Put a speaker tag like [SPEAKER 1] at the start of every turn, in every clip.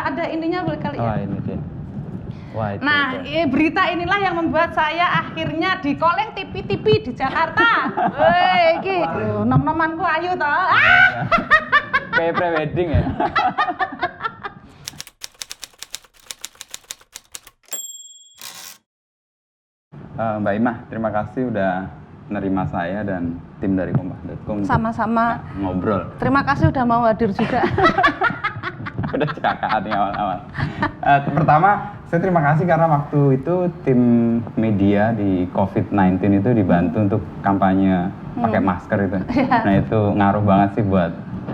[SPEAKER 1] Ada ininya boleh kali ya.
[SPEAKER 2] Oh ini dia. Wah, itu,
[SPEAKER 1] Nah, berita inilah yang membuat saya akhirnya dikoleng TV-TV di Jakarta. Woi, iki nom-nomanku ayu toh.
[SPEAKER 2] Kayak pre-wedding ya. Mbak Imah, terima kasih udah nerima saya dan tim dari Kompas.com
[SPEAKER 1] Sama-sama.
[SPEAKER 2] ngobrol.
[SPEAKER 1] Terima kasih udah mau hadir juga.
[SPEAKER 2] Udah cekakak nih awal-awal. Pertama, saya terima kasih karena waktu itu tim media di COVID-19 itu dibantu untuk kampanye pakai masker itu. Nah itu ngaruh banget sih buat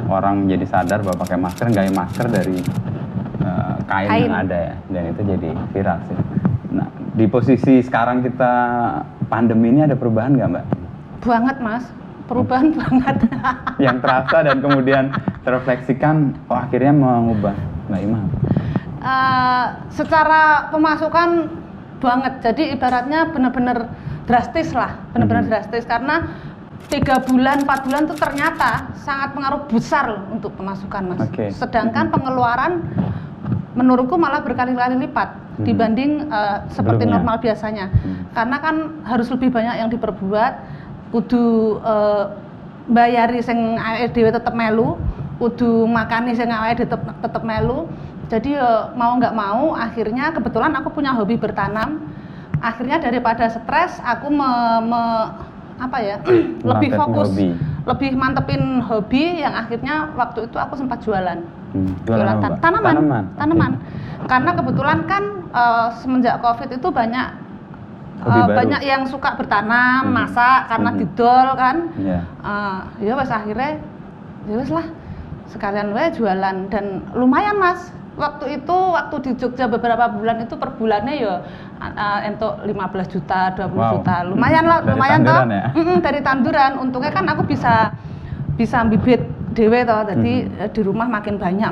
[SPEAKER 2] orang menjadi sadar bahwa pakai masker nggak masker dari kain yang ada ya, dan itu jadi viral sih. Nah di posisi sekarang kita pandemi ini ada perubahan nggak Mbak?
[SPEAKER 1] Banget Mas, perubahan banget.
[SPEAKER 2] Yang terasa dan kemudian terrefleksikan, akhirnya mengubah Mbak Imah.
[SPEAKER 1] Secara pemasukan banget, jadi ibaratnya benar-benar drastis lah, benar-benar drastis karena 3 bulan, 4 bulan itu ternyata sangat pengaruh besar loh untuk pemasukan Mas. Sedangkan pengeluaran menurutku malah berkali-kali lipat dibanding seperti normal biasanya. Karena kan harus lebih banyak yang diperbuat, kudu bayari sing awake dhewe tetep melu, kudu makani sing awake dhewe tetep melu. Jadi mau nggak mau akhirnya kebetulan aku punya hobi bertanam. Akhirnya daripada stres aku lebih fokus, lebih mantepin hobi yang akhirnya waktu itu aku sempat jualan. Jualan tanaman. Karena kebetulan kan semenjak Covid itu banyak yang suka bertanam, masak karena didol kan. Ya wes akhirnya ya wes lah sekalian we jualan dan lumayan Mas. Waktu di Jogja beberapa bulan itu per bulannya ya entuk 15 juta, 20 juta. Lumayan lah, lumayan toh. Ya? Dari tanduran. Untungnya kan aku bisa bibit dhewe toh. Jadi di rumah makin banyak.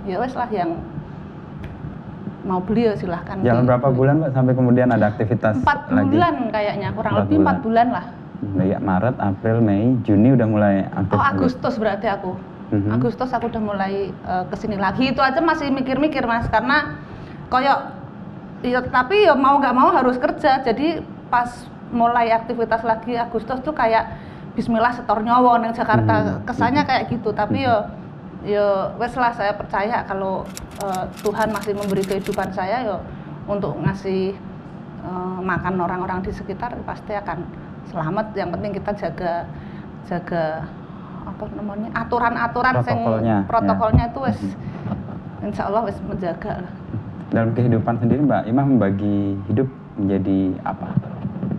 [SPEAKER 1] Ya wes lah yang mau beli ya silahkan.
[SPEAKER 2] Jalan berapa bulan Mbak sampai kemudian ada aktivitas
[SPEAKER 1] 4 bulan kayaknya, kurang lebih 4 bulan lah.
[SPEAKER 2] Ya, Maret, April, Mei, Juni udah mulai aktif.
[SPEAKER 1] Oh Agustus berarti aku. Agustus aku udah mulai kesini lagi. Itu aja masih mikir-mikir Mas, karena koyok ya, tapi ya mau nggak mau harus kerja. Jadi pas mulai aktivitas lagi Agustus tuh kayak Bismillah setor nyawa nang Jakarta, kesannya kayak gitu. Tapi yo wes lah, saya percaya kalau Tuhan masih memberi kehidupan saya yo untuk ngasih makan orang-orang di sekitar, pasti akan selamat. Yang penting kita jaga apa namanya aturan-aturan protokolnya itu wes insya Allah wes menjaga lah.
[SPEAKER 2] Dalam kehidupan sendiri Mbak Imah membagi hidup menjadi apa?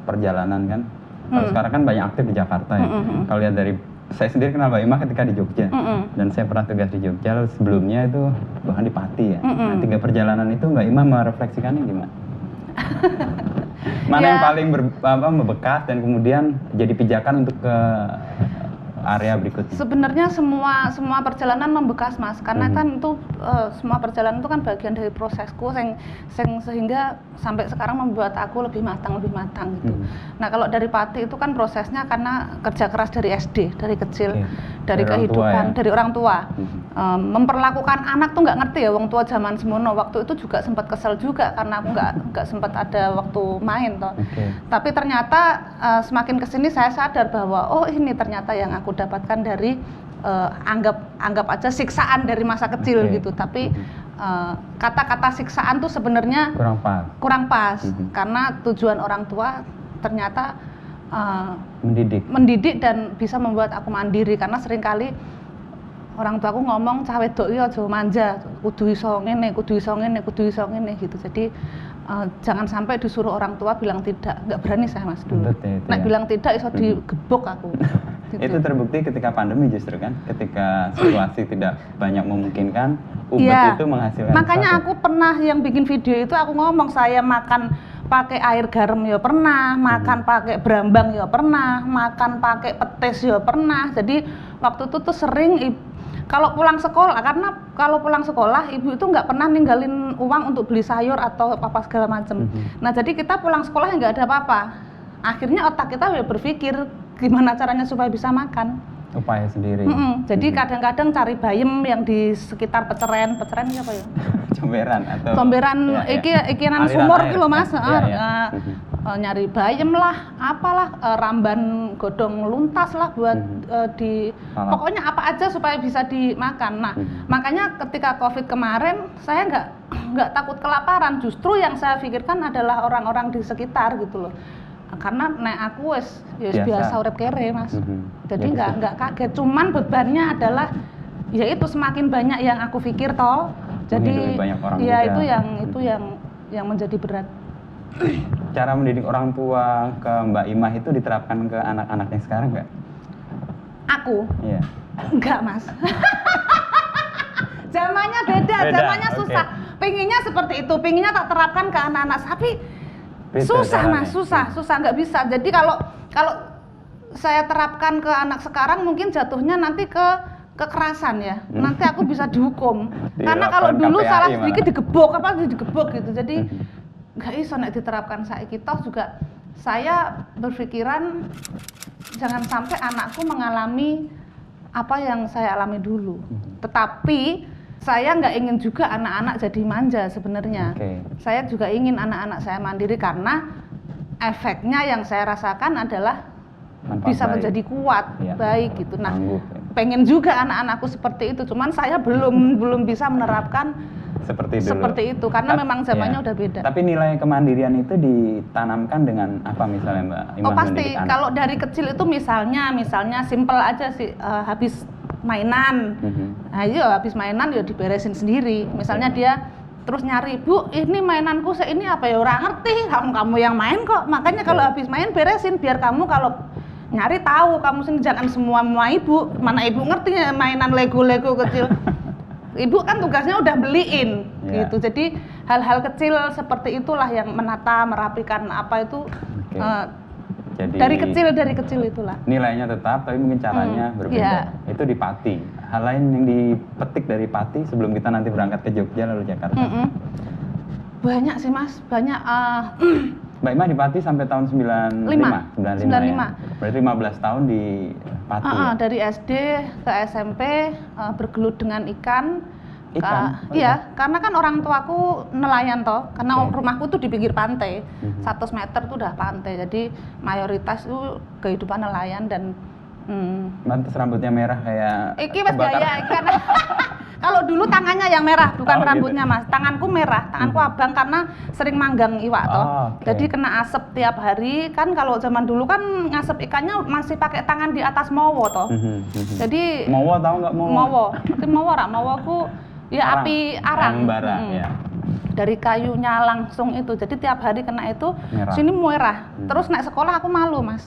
[SPEAKER 2] Perjalanan kan? Kalau sekarang kan banyak aktif di Jakarta ya. Kalau lihat dari saya sendiri kenal Mbak Imah ketika di Jogja dan saya pernah tugas di Jogja, lalu sebelumnya itu bahkan di Pati ya. Nah 3 perjalanan itu Mbak Imah merefleksikannya gimana? Mana yang paling membekas dan kemudian jadi pijakan untuk ke area berikutnya? Sebenarnya
[SPEAKER 1] semua perjalanan membekas Mas, karena kan itu semua perjalanan itu kan bagian dari prosesku sehingga sampai sekarang membuat aku lebih matang gitu. Nah kalau dari Pati itu kan prosesnya karena kerja keras dari SD, dari kecil, dari kehidupan, dari orang tua. Memperlakukan anak tuh nggak ngerti ya, wong tua zaman semono. Waktu itu juga sempat kesel juga karena aku nggak sempat ada waktu main toh. Tapi ternyata semakin kesini saya sadar bahwa oh ini ternyata yang aku dapatkan dari anggap aja siksaan dari masa kecil gitu. Tapi kata-kata siksaan tuh sebenarnya kurang pas karena tujuan orang tua ternyata mendidik dan bisa membuat aku mandiri. Karena seringkali orang tua aku ngomong cah wedok iki aja manja, kudu iso ngene gitu. Jadi jangan sampai disuruh orang tua bilang tidak, nggak berani saya Mas dulu. Nek bilang tidak iso digebok aku.
[SPEAKER 2] Gitu. Itu terbukti ketika pandemi justru kan, ketika situasi tidak banyak memungkinkan, ubat itu menghasilkan.
[SPEAKER 1] Makanya aku pernah yang bikin video itu aku ngomong saya makan pakai air garam ya pernah, makan pakai brambang ya pernah, makan pakai petis ya pernah. Jadi waktu itu tuh sering kalau pulang sekolah, karena kalau pulang sekolah ibu itu nggak pernah ninggalin uang untuk beli sayur atau apa segala macam. Nah jadi kita pulang sekolah nggak ada apa-apa. Akhirnya otak kita ya berpikir gimana caranya supaya bisa makan.
[SPEAKER 2] Upaya sendiri.
[SPEAKER 1] Jadi kadang-kadang cari bayem yang di sekitar peceren apa ya?
[SPEAKER 2] Comberan atau
[SPEAKER 1] iki nang sumur iki lho Mas. Nyari bayem lah, apalah ramban godong luntas lah buat pokoknya apa aja supaya bisa dimakan. Nah, makanya ketika Covid kemarin saya nggak takut kelaparan, justru yang saya pikirkan adalah orang-orang di sekitar gitu loh. Karena aku biasa urip kere Mas. Jadi nggak kaget, cuman bebannya adalah ya itu semakin banyak yang aku pikir toh. Jadi ya juga. itu yang menjadi berat.
[SPEAKER 2] Cara mendidik orang tua ke Mbak Imah itu diterapkan ke anak-anaknya sekarang nggak?
[SPEAKER 1] Aku?
[SPEAKER 2] Iya.
[SPEAKER 1] Enggak Mas. Zamannya beda, zamannya susah. Pengennya seperti itu, pengennya tak terapkan ke anak-anak, tapi susah Mas, susah nggak bisa. Jadi kalau saya terapkan ke anak sekarang mungkin jatuhnya nanti ke kekerasan ya. Nanti aku bisa dihukum. Karena kalau dulu KPAI salah sedikit digebok gitu. Jadi nggak iso nek diterapkan saiki toh juga saya berpikiran jangan sampai anakku mengalami apa yang saya alami dulu. Tetapi saya nggak ingin juga anak-anak jadi manja sebenarnya. Saya juga ingin anak-anak saya mandiri karena efeknya yang saya rasakan adalah bisa menjadi kuat, baik gitu. Nah, pengen juga anak-anakku seperti itu. Cuman saya belum bisa menerapkan seperti itu karena memang zamannya udah beda.
[SPEAKER 2] Tapi nilai kemandirian itu ditanamkan dengan apa misalnya Mbak Imah?
[SPEAKER 1] Oh pasti. Kalau dari kecil itu misalnya simple aja sih, habis mainan, habis mainan ya diberesin sendiri. Misalnya dia terus nyari, Bu, ini mainanku ini apa ya, orang ngerti, kamu yang main kok. Makanya kalau habis main beresin, biar kamu kalau nyari tahu, kamu sini jangan semua ibu. Mana ibu ngerti mainan Lego kecil. Ibu kan tugasnya udah beliin, gitu. Jadi hal-hal kecil seperti itulah yang menata, merapikan apa itu. Jadi, dari kecil itulah.
[SPEAKER 2] Nilainya tetap, tapi mungkin caranya berbeda. Itu di Pati. Hal lain yang dipetik dari Pati sebelum kita nanti berangkat ke Jogja lalu Jakarta.
[SPEAKER 1] Banyak sih Mas, banyak.
[SPEAKER 2] Mbak Imah di Pati sampai tahun 95. Ya? Berarti 15 tahun di Pati.
[SPEAKER 1] Dari SD ke SMP bergelut dengan ikan. Iya, karena kan orang tuaku nelayan toh, karena rumahku tuh di pinggir pantai, 100 meter tuh udah pantai, jadi mayoritas itu kehidupan nelayan dan
[SPEAKER 2] mantas rambutnya merah kayak
[SPEAKER 1] iki wes gaya karena kalau dulu tangannya yang merah bukan rambutnya Mas, tanganku merah, tanganku abang karena sering manggang iwak toh, jadi kena asap tiap hari kan. Kalau zaman dulu kan ngasep ikannya masih pakai tangan di atas mowo toh, jadi
[SPEAKER 2] mowo tahu nggak mowo?
[SPEAKER 1] Mowo aku ya api arang
[SPEAKER 2] ya.
[SPEAKER 1] Dari kayunya langsung itu, jadi tiap hari kena itu merah. Sini merah. Terus naik sekolah aku malu Mas,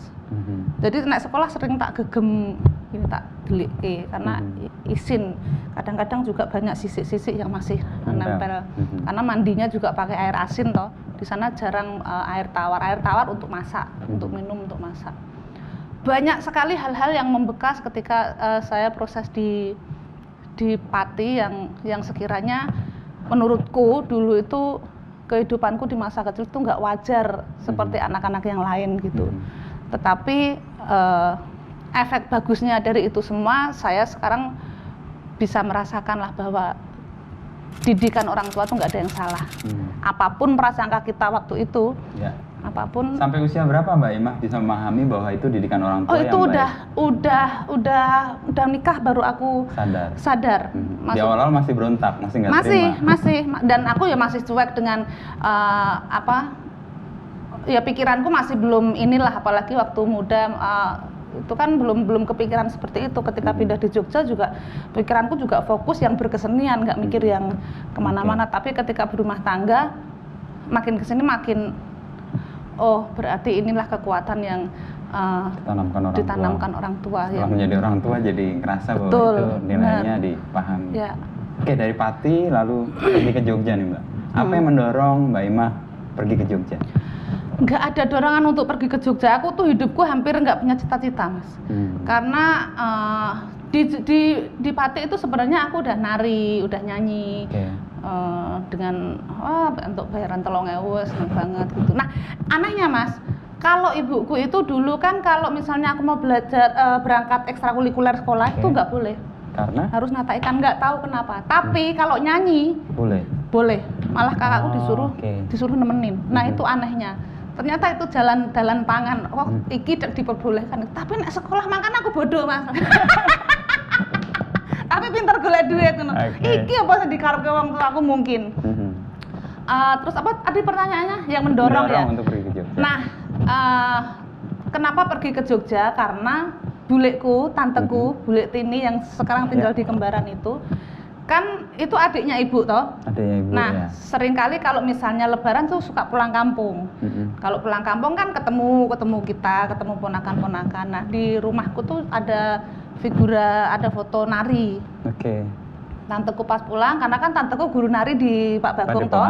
[SPEAKER 1] jadi naik sekolah sering tak gegem ini, tak delik karena isin. Kadang-kadang juga banyak sisik-sisik yang masih nempel karena mandinya juga pakai air asin toh, di sana jarang air tawar untuk masak, untuk minum, untuk masak. Banyak sekali hal-hal yang membekas ketika saya proses di Pati yang sekiranya menurutku dulu itu kehidupanku di masa kecil itu nggak wajar seperti anak-anak yang lain gitu. Tetapi efek bagusnya dari itu semua, saya sekarang bisa merasakan lah bahwa didikan orang tua tuh nggak ada yang salah. Apapun prasangka kita waktu itu, apapun.
[SPEAKER 2] Sampai usia berapa Mbak Imah bisa memahami bahwa itu didikan orang tua?
[SPEAKER 1] Oh itu udah nikah baru aku sadar.
[SPEAKER 2] Di awal masih berontak, masih nggak terima.
[SPEAKER 1] Masih, dan aku ya masih cuek dengan ya pikiranku masih belum inilah, apalagi waktu muda itu kan belum kepikiran seperti itu. Ketika pindah di Jogja juga pikiranku juga fokus yang berkesenian, nggak mikir yang kemana-mana. Tapi ketika berumah tangga makin kesini makin berarti inilah kekuatan yang ditanamkan orang tua.
[SPEAKER 2] Setelah menjadi orang tua jadi ngerasa bahwa itu nilainya dipahami. Oke, dari Pati lalu pergi ke Jogja nih Mbak. Apa yang mendorong Mbak Imah pergi ke Jogja?
[SPEAKER 1] Nggak ada dorongan untuk pergi ke Jogja. Aku tuh hidupku hampir nggak punya cita-cita Mas. Karena di Pati itu sebenarnya aku udah nari, udah nyanyi. Dengan untuk bayaran 3.000 seneng banget gitu. Nah anehnya Mas, Kalau ibuku itu dulu kan kalau misalnya aku mau belajar berangkat ekstrakurikuler sekolah itu nggak boleh.
[SPEAKER 2] Karena?
[SPEAKER 1] Harus nata ikan, nggak tahu kenapa. Tapi kalau nyanyi
[SPEAKER 2] boleh.
[SPEAKER 1] Boleh. Malah kakakku disuruh nemenin. Nah itu anehnya. Ternyata itu jalan pangan. Iki diperbolehkan. Tapi nek sekolah makan aku bodoh mas. Tapi pinter golek duit. Iki apa sih dikarepke wong tua aku mungkin. Terus apa tadi pertanyaannya yang mendorong ya?
[SPEAKER 2] Untuk pergi ke Jogja.
[SPEAKER 1] Nah, kenapa pergi ke Jogja? Karena buleku, tanteku, bule Tini yang sekarang tinggal di Kembaran itu, kan itu adiknya ibu toh.
[SPEAKER 2] Adiknya ibu.
[SPEAKER 1] Nah, seringkali kalau misalnya Lebaran tuh suka pulang kampung. Kalau pulang kampung kan ketemu kita, ketemu ponakan-ponakan. Nah, di rumahku tuh ada figura, ada foto nari. Tanteku pas pulang, karena kan tanteku guru nari di Pak Bagong toh.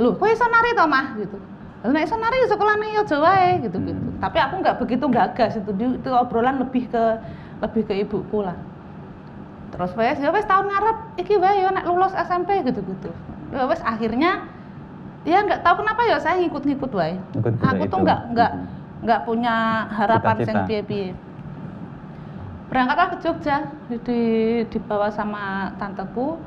[SPEAKER 1] Loh, kok iso nari toh mah gitu. Nek iso nari sekolah nih yo wae gitu. Tapi aku nggak begitu gagas itu obrolan lebih ke ibuku lah. Terus wes tahun ngarep iki wae yo nek lulus SMP gitu. Ya wes akhirnya ya nggak tahu kenapa ya saya ngikut wae. Aku tuh nggak punya harapan sing piye-piye. Berangkatlah ke Jogja, dibawa sama tanteku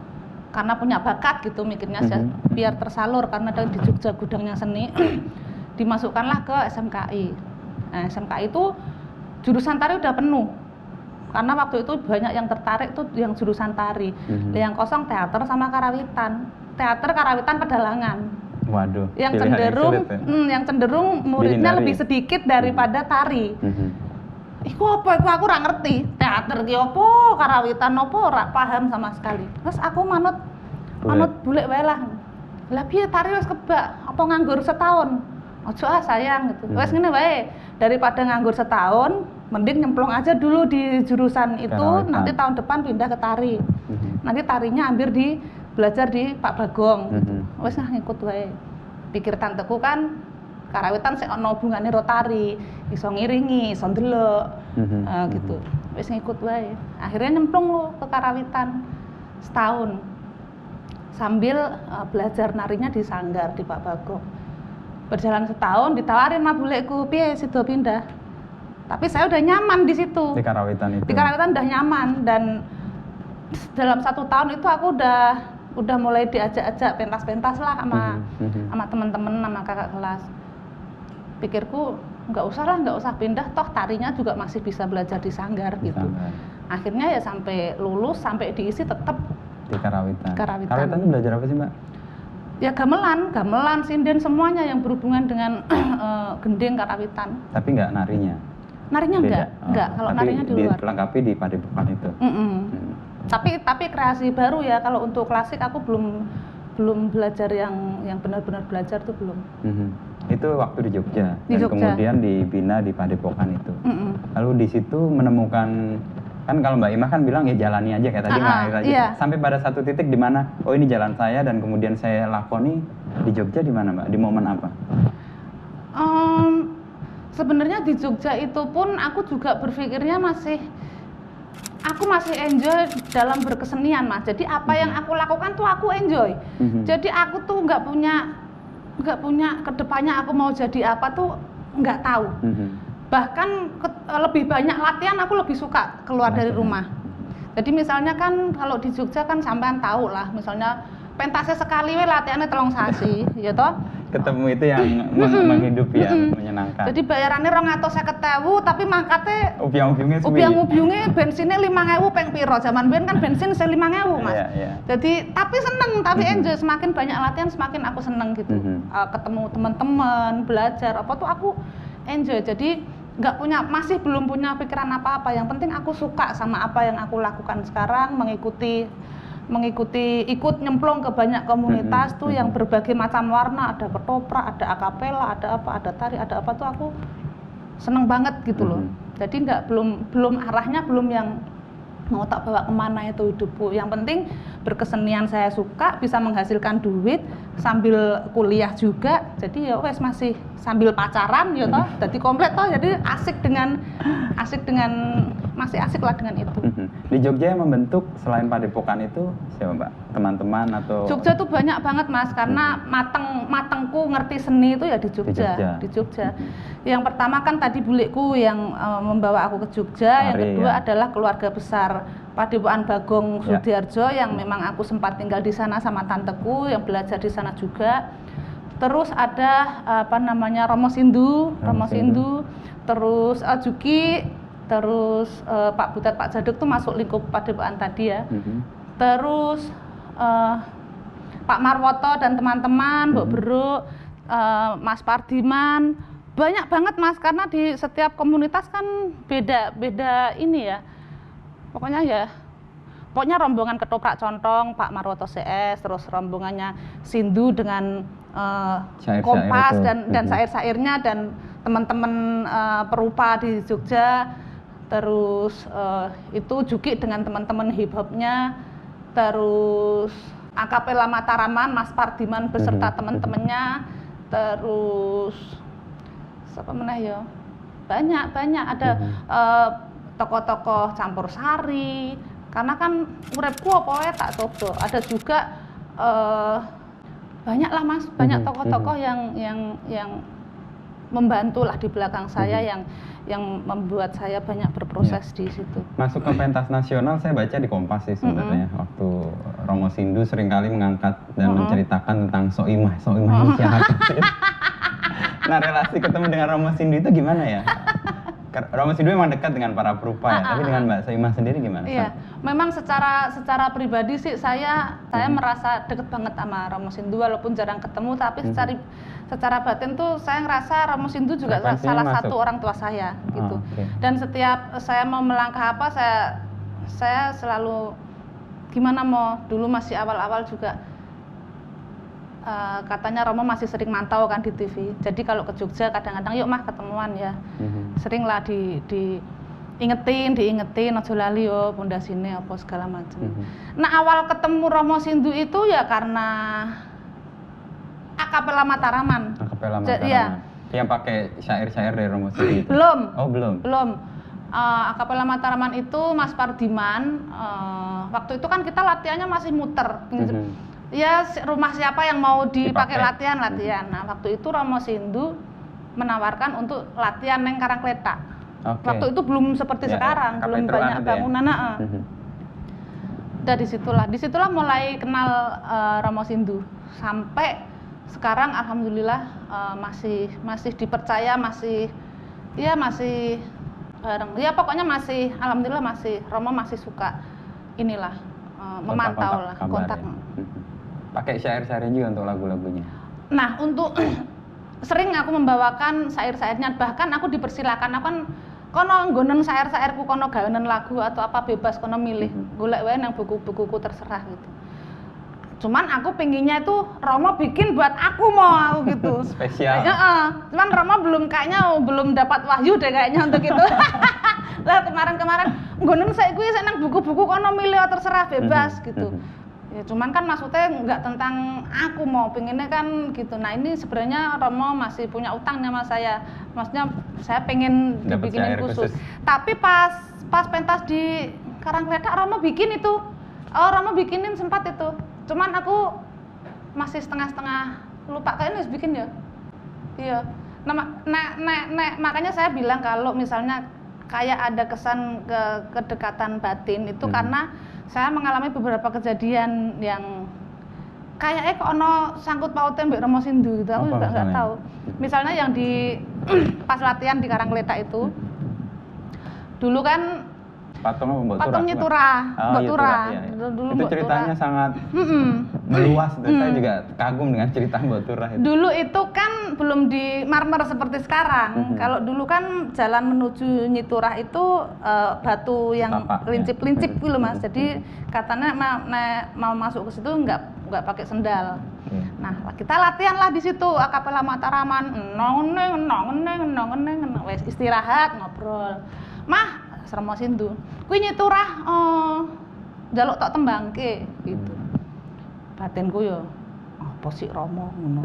[SPEAKER 1] karena punya bakat gitu mikirnya biar tersalur karena di Jogja gudangnya seni. Dimasukkanlah ke SMKI. Nah, SMKI itu jurusan tari udah penuh. Karena waktu itu banyak yang tertarik tuh yang jurusan tari. Yang kosong teater sama karawitan. Teater, karawitan, pedalangan.
[SPEAKER 2] Waduh.
[SPEAKER 1] Yang cenderung muridnya lebih sedikit daripada tari. Iku apa? Aku ora ngerti. Teater ki apa, karawitan apa ora paham sama sekali. Terus aku manut bulek wae lah. Lah piye tari wis kebak, apa nganggur setahun? Ojo sayang gitu. Wes ngene wae. Daripada nganggur setahun, mending nyemplung aja dulu di jurusan itu, nanti tahun depan pindah ke tari. Nanti tarinya belajar di Pak Bagong gitu. Wes ngikut wae. Pikir tanteku kan karawitan sik ana hubungane karo tari, iso ngiringi, iso ndelok. Gitu. Wis ngikut wae. Akhirnya nyemplung lo ke karawitan setahun. Sambil belajar narinya di Sanggar di Pak Bagong. Berjalan setahun ditawarin sama buleku, piye sido pindah. Tapi saya udah nyaman di situ. Di karawitan itu. Di karawitan udah nyaman dan dalam 1 tahun itu aku udah mulai diajak-ajak pentas-pentas lah sama teman-teman, sama kakak kelas. Pikirku nggak usah pindah, toh tarinya juga masih bisa belajar di Sanggar gitu. Akhirnya ya sampai lulus, sampai diisi tetap
[SPEAKER 2] di Karawitan. Karawitan itu belajar apa sih Mbak?
[SPEAKER 1] Ya gamelan, sinden semuanya yang berhubungan dengan gending karawitan.
[SPEAKER 2] Tapi nggak narinya?
[SPEAKER 1] Narinya enggak. Kalau narinya di luar.
[SPEAKER 2] Dilengkapi di Padepokan itu.
[SPEAKER 1] Tapi kreasi baru ya. Kalau untuk klasik aku belum belajar yang benar-benar belajar tuh belum.
[SPEAKER 2] Itu waktu di Jogja. Kemudian dibina di Padepokan itu. Lalu di situ menemukan, kan kalau Mbak Imah kan bilang ya jalani aja kayak tadi ngalir aja. Iya. Sampai pada satu titik di mana oh ini jalan saya dan kemudian saya lakoni di Jogja di mana Mbak? Di momen apa?
[SPEAKER 1] Sebenarnya di Jogja itu pun aku juga berpikirnya aku masih enjoy dalam berkesenian Mas. Jadi apa yang aku lakukan tuh aku enjoy. Jadi aku tuh nggak punya kedepannya aku mau jadi apa tuh nggak tahu. Bahkan lebih banyak latihan aku lebih suka keluar dari rumah. Jadi misalnya kan kalau di Jogja kan sampean tahu lah, misalnya pentasnya sekali we latihannya 3 sasi, ya toh?
[SPEAKER 2] Ketemu itu yang menghidupi ya, menyenangkan.
[SPEAKER 1] Jadi bayarannya 250.000 tapi mangkatnya ubiang-ubiungnya bensinnya 5.000 peng piro. Zaman biyen kan bensin 5.000 Mas. Jadi tapi seneng, tapi enjoy, semakin banyak latihan semakin aku seneng gitu. Ketemu teman-teman, belajar apa tuh aku enjoy. Jadi masih belum punya pikiran apa-apa. Yang penting aku suka sama apa yang aku lakukan sekarang, ikut nyemplung ke banyak komunitas tuh yang berbagai macam warna, ada ketoprak, ada akapela, ada apa, ada tari, ada apa tuh aku seneng banget gitu loh. Jadi belum arahnya belum yang mau tak bawa kemana itu hidupku. Yang penting berkesenian saya suka, bisa menghasilkan duit sambil kuliah juga. Jadi ya wes masih sambil pacaran ya toh, jadi komplit toh. Jadi asik dengan masih asik lah dengan itu.
[SPEAKER 2] Di Jogja yang membentuk selain Padepokan itu siapa Mbak? Teman-teman atau?
[SPEAKER 1] Jogja tuh banyak banget Mas, karena matengku ngerti seni itu ya di Jogja. Di Jogja. Yang pertama kan tadi bulikku yang membawa aku ke Jogja, yang kedua adalah keluarga besar Padepokan Bagong Sudiarjo yang memang aku sempat tinggal di sana sama tanteku yang belajar di sana juga. Terus ada Romo Sindu, terus Juki, terus Pak Butet, Pak Jaduk tuh masuk lingkup Padepokan tadi ya. Terus Pak Marwoto dan teman-teman, Mbok Beruk, Mas Pardiman, banyak banget Mas, karena di setiap komunitas kan beda ini ya. Pokoknya rombongan Ketoprak Contong, Pak Marwoto CS, terus rombongannya Sindu dengan Kompas dan syair-syairnya, dan teman-teman perupa di Jogja, terus itu Juki dengan teman-teman hip hopnya, terus Akapela Mataraman, Mas Pardiman beserta teman-temannya, terus siapa meneh ya? Banyak ada tokoh-tokoh campur sari, karena kan uripku apa tak coba. Ada juga banyak lah Mas, banyak tokoh-tokoh yang membantu lah di belakang saya, yang membuat saya banyak berproses di situ.
[SPEAKER 2] Masuk ke pentas nasional saya baca di Kompas sih sebenarnya, waktu Romo Sindu seringkali mengangkat dan menceritakan tentang Soimah ini siapa sih? Nah, relasi ketemu dengan Romo Sindu itu gimana ya? Romo Sindu memang dekat dengan para perupa ya, tapi dengan Mbak Soimah sendiri gimana?
[SPEAKER 1] Iya, memang secara pribadi sih saya merasa dekat banget sama Romo Sindu, walaupun jarang ketemu, tapi secara batin tuh saya ngerasa Romo Sindu juga salah satu orang tua saya gitu. Dan setiap saya mau melangkah apa, saya selalu gimana dulu masih awal-awal juga. Katanya Romo masih sering mantau kan di TV. Jadi kalau ke Jogja kadang-kadang yuk mah ketemuan ya. Sering lah diingetin ojo lali yo pondasine apa segala macam. Nah, awal ketemu Romo Sindu itu ya karena Akapela Mataraman. Ya.
[SPEAKER 2] Yang pakai syair-syair dari Romo Sindu itu.
[SPEAKER 1] Belum.
[SPEAKER 2] Oh, belum.
[SPEAKER 1] Akapela Mataraman itu Mas Pardiman, waktu itu kan kita latihannya masih muter. Ya, rumah siapa yang mau dipakai latihan. Nah, waktu itu Romo Sindu menawarkan untuk latihan neng Karangkletak. Waktu itu belum seperti sekarang, belum banyak bangunan. Dari disitulah mulai kenal Romo Sindu. Sampai sekarang alhamdulillah masih dipercaya, masih bareng. Ya pokoknya alhamdulillah Romo masih suka memantau kontak.
[SPEAKER 2] Pakai syair-syairnya juga untuk lagu-lagunya.
[SPEAKER 1] Nah, untuk sering aku membawakan syair-syairnya, bahkan aku dipersilakan, aku kan kono nggonen syair-syairku, kono gawenan lagu atau apa bebas, kono milih golek wae nang buku-bukuku terserah gitu. Cuman aku pinginnya itu Romo bikin buat aku gitu.
[SPEAKER 2] Spesial.
[SPEAKER 1] Cuman Romo belum dapat wahyu deh kayaknya untuk itu. Lah kemarin nggonen saiki nang buku-buku kono milih terserah bebas gitu. Ya, cuman kan maksudnya nggak tentang aku pengennya kan gitu. Nah, ini sebenarnya Romo masih punya utang sama saya. Maksudnya saya pengen dibikinin khusus. Tapi pas pentas di Karangkletak Romo bikin itu. Romo bikinin sempat itu. Cuman aku masih setengah-setengah lupa, kayaknya harus bikin ya. Iya. Makanya saya bilang kalau misalnya kayak ada kesan kedekatan batin itu karena saya mengalami beberapa kejadian yang kayaknya kok sangkut pautnya mbak Romo Sindu gitu, aku juga nggak tahu. Misalnya yang di pas latihan di Karangkletak itu, dulu kan patungnya Turah, Mbak Turah.
[SPEAKER 2] Dulu itu ceritanya sangat meluas, saya juga kagum dengan cerita Mbak Turah itu.
[SPEAKER 1] Dulu itu kan belum di marmer seperti sekarang. Kalau dulu kan jalan menuju Nyiturah itu batu yang lincip-lincip gitu Mas. Jadi katanya mau masuk ke situ nggak pakai sendal. Nah, kita latihan lah di situ Akapela Mataraman, wes istirahat ngobrol. Mah Romo Sindu, kuwi Nyiturah njaluk tok tembangke gitu. Batinku yo apa sih Romo ngono.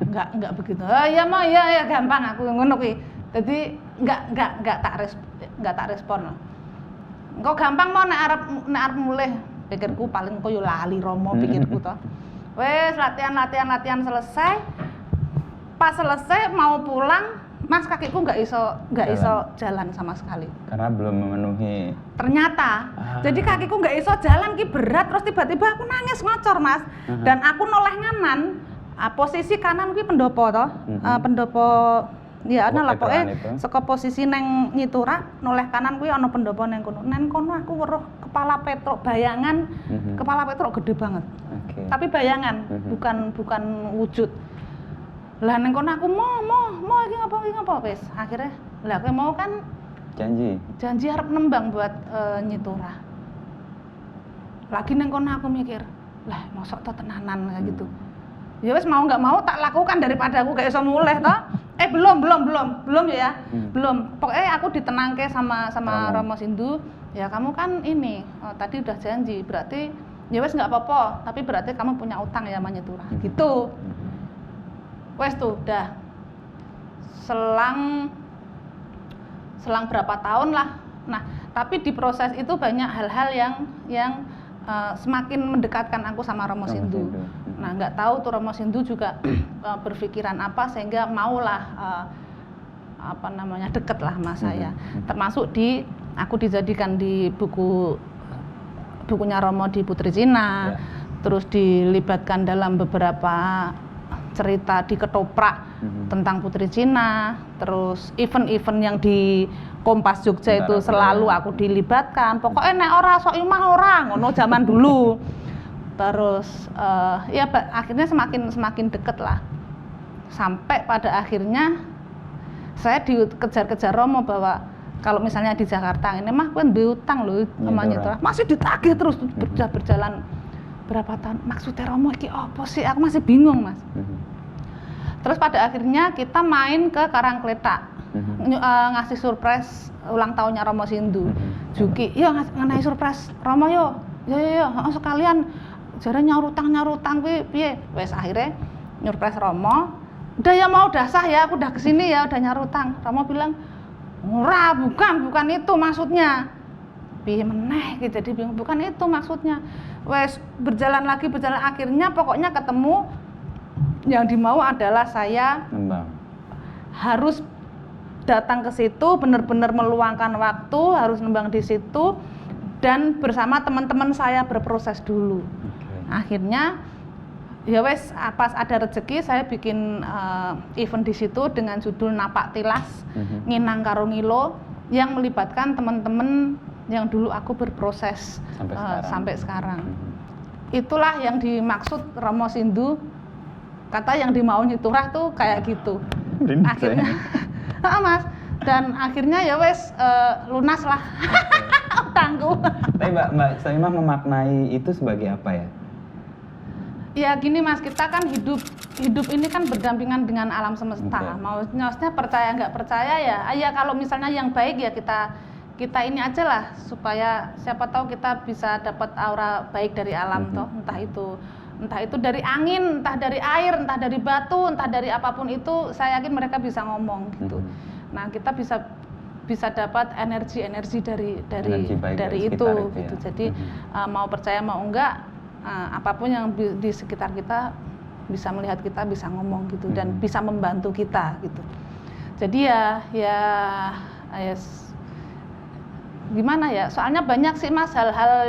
[SPEAKER 1] Enggak begitu. Ya mah ya gampang aku ngono kuwi. Jadi enggak tak respon lah. Engko gampang mau nek arep mulih. Pikirku paling koyo lali Romo pikirku to. Wes latihan selesai. Pas selesai mau pulang, Mas kakiku nggak iso jalan sama sekali.
[SPEAKER 2] Karena belum memenuhi.
[SPEAKER 1] Ternyata, jadi kakiku nggak iso jalan ki berat, terus tiba-tiba aku nangis ngocor Mas. Dan aku noleh nganan, posisi kanan ki pendopo toh, pendopo. Ya ana lah pokoke saka posisi neng nyiturah noleh kanan kuwi ana pendopo neng kono. Neng kono aku weruh kepala Petruk bayangan. Kepala Petruk gede banget. Tapi bayangan, bukan wujud. Lah neng kono aku mau iki ngapa wis. Akhirnya lah kowe mau kan janji arep nembang buat nyiturah. Lagi neng kono aku mikir, lah mosok to tenanan kayak gitu. Ya wis mau nggak mau tak lakukan daripada aku gak iso mulih toh. Belum ya. Belum. Pokoknya aku ditenangke sama Romo Sindu. Ya kamu kan ini tadi udah janji, berarti ya wis nggak apa-apa, tapi berarti kamu punya utang ya sama nyiturah. Gitu. Wes tuh udah selang berapa tahun lah. Nah, tapi di proses itu banyak hal-hal yang semakin mendekatkan aku sama Romo Sindu. Nah, nggak tahu tuh Romo Sindu juga berpikiran apa sehingga maulah deket lah sama saya. Termasuk aku dijadikan di bukunya Romo di Putri Cina, terus dilibatkan dalam beberapa cerita di Ketoprak tentang Putri Cina, terus event-event yang di Kompas Jogja itu selalu aku dilibatkan. Pokoknya nek ora sok imah ora ngono zaman dulu. Terus akhirnya semakin deket lah. Sampai pada akhirnya saya dikejar-kejar Romo bahwa kalau misalnya di Jakarta ini mah kowe duwe utang lho namanya itu. Masih ditagih terus berjalan berapa tahun. Maksudnya Romo iki apa sih? Aku masih bingung, Mas. Terus pada akhirnya kita main ke Karangkletak. Ngasih surprise ulang tahunnya Romo Sindu. Juki, yo ngasih surprise Romo yo. Yo sekalian jare nyaur utang kuwi piye? Wes akhirnya surprise Romo. Udah ya mau udah sah ya, aku udah kesini ya udah nyaur utang. Romo bilang, "Ora, bukan itu maksudnya." Piye meneh gitu, jadi bingung, bukan itu maksudnya. Wes berjalan akhirnya pokoknya ketemu yang dimau adalah saya harus datang ke situ, benar-benar meluangkan waktu, harus nembang di situ dan bersama teman-teman saya berproses dulu. Akhirnya ya wes pas ada rezeki saya bikin event di situ dengan judul Napak Tilas Nginang Karo Ngilo yang melibatkan teman-teman yang dulu aku berproses sampai sekarang. Itulah yang dimaksud Romo Sindu, kata yang dimau nyiturah tuh kayak gitu. Akhirnya Mas, dan akhirnya ya wes lunas lah utangku.
[SPEAKER 2] Tapi Mbak Saimah memaknai itu sebagai apa ya?
[SPEAKER 1] Ya gini Mas, kita kan hidup ini kan berdampingan dengan alam semesta. Maksudnya percaya nggak percaya ya kalau misalnya yang baik ya kita ini aja lah, supaya siapa tahu kita bisa dapat aura baik dari alam toh, entah itu dari angin, entah dari air, entah dari batu, entah dari apapun itu, saya yakin mereka bisa ngomong gitu. Nah, kita bisa dapat energi dari itu gitu. Jadi mau percaya mau enggak, apapun yang di sekitar kita bisa melihat kita, bisa ngomong gitu dan bisa membantu kita gitu. Jadi ya gimana ya? Soalnya banyak sih Mas hal-hal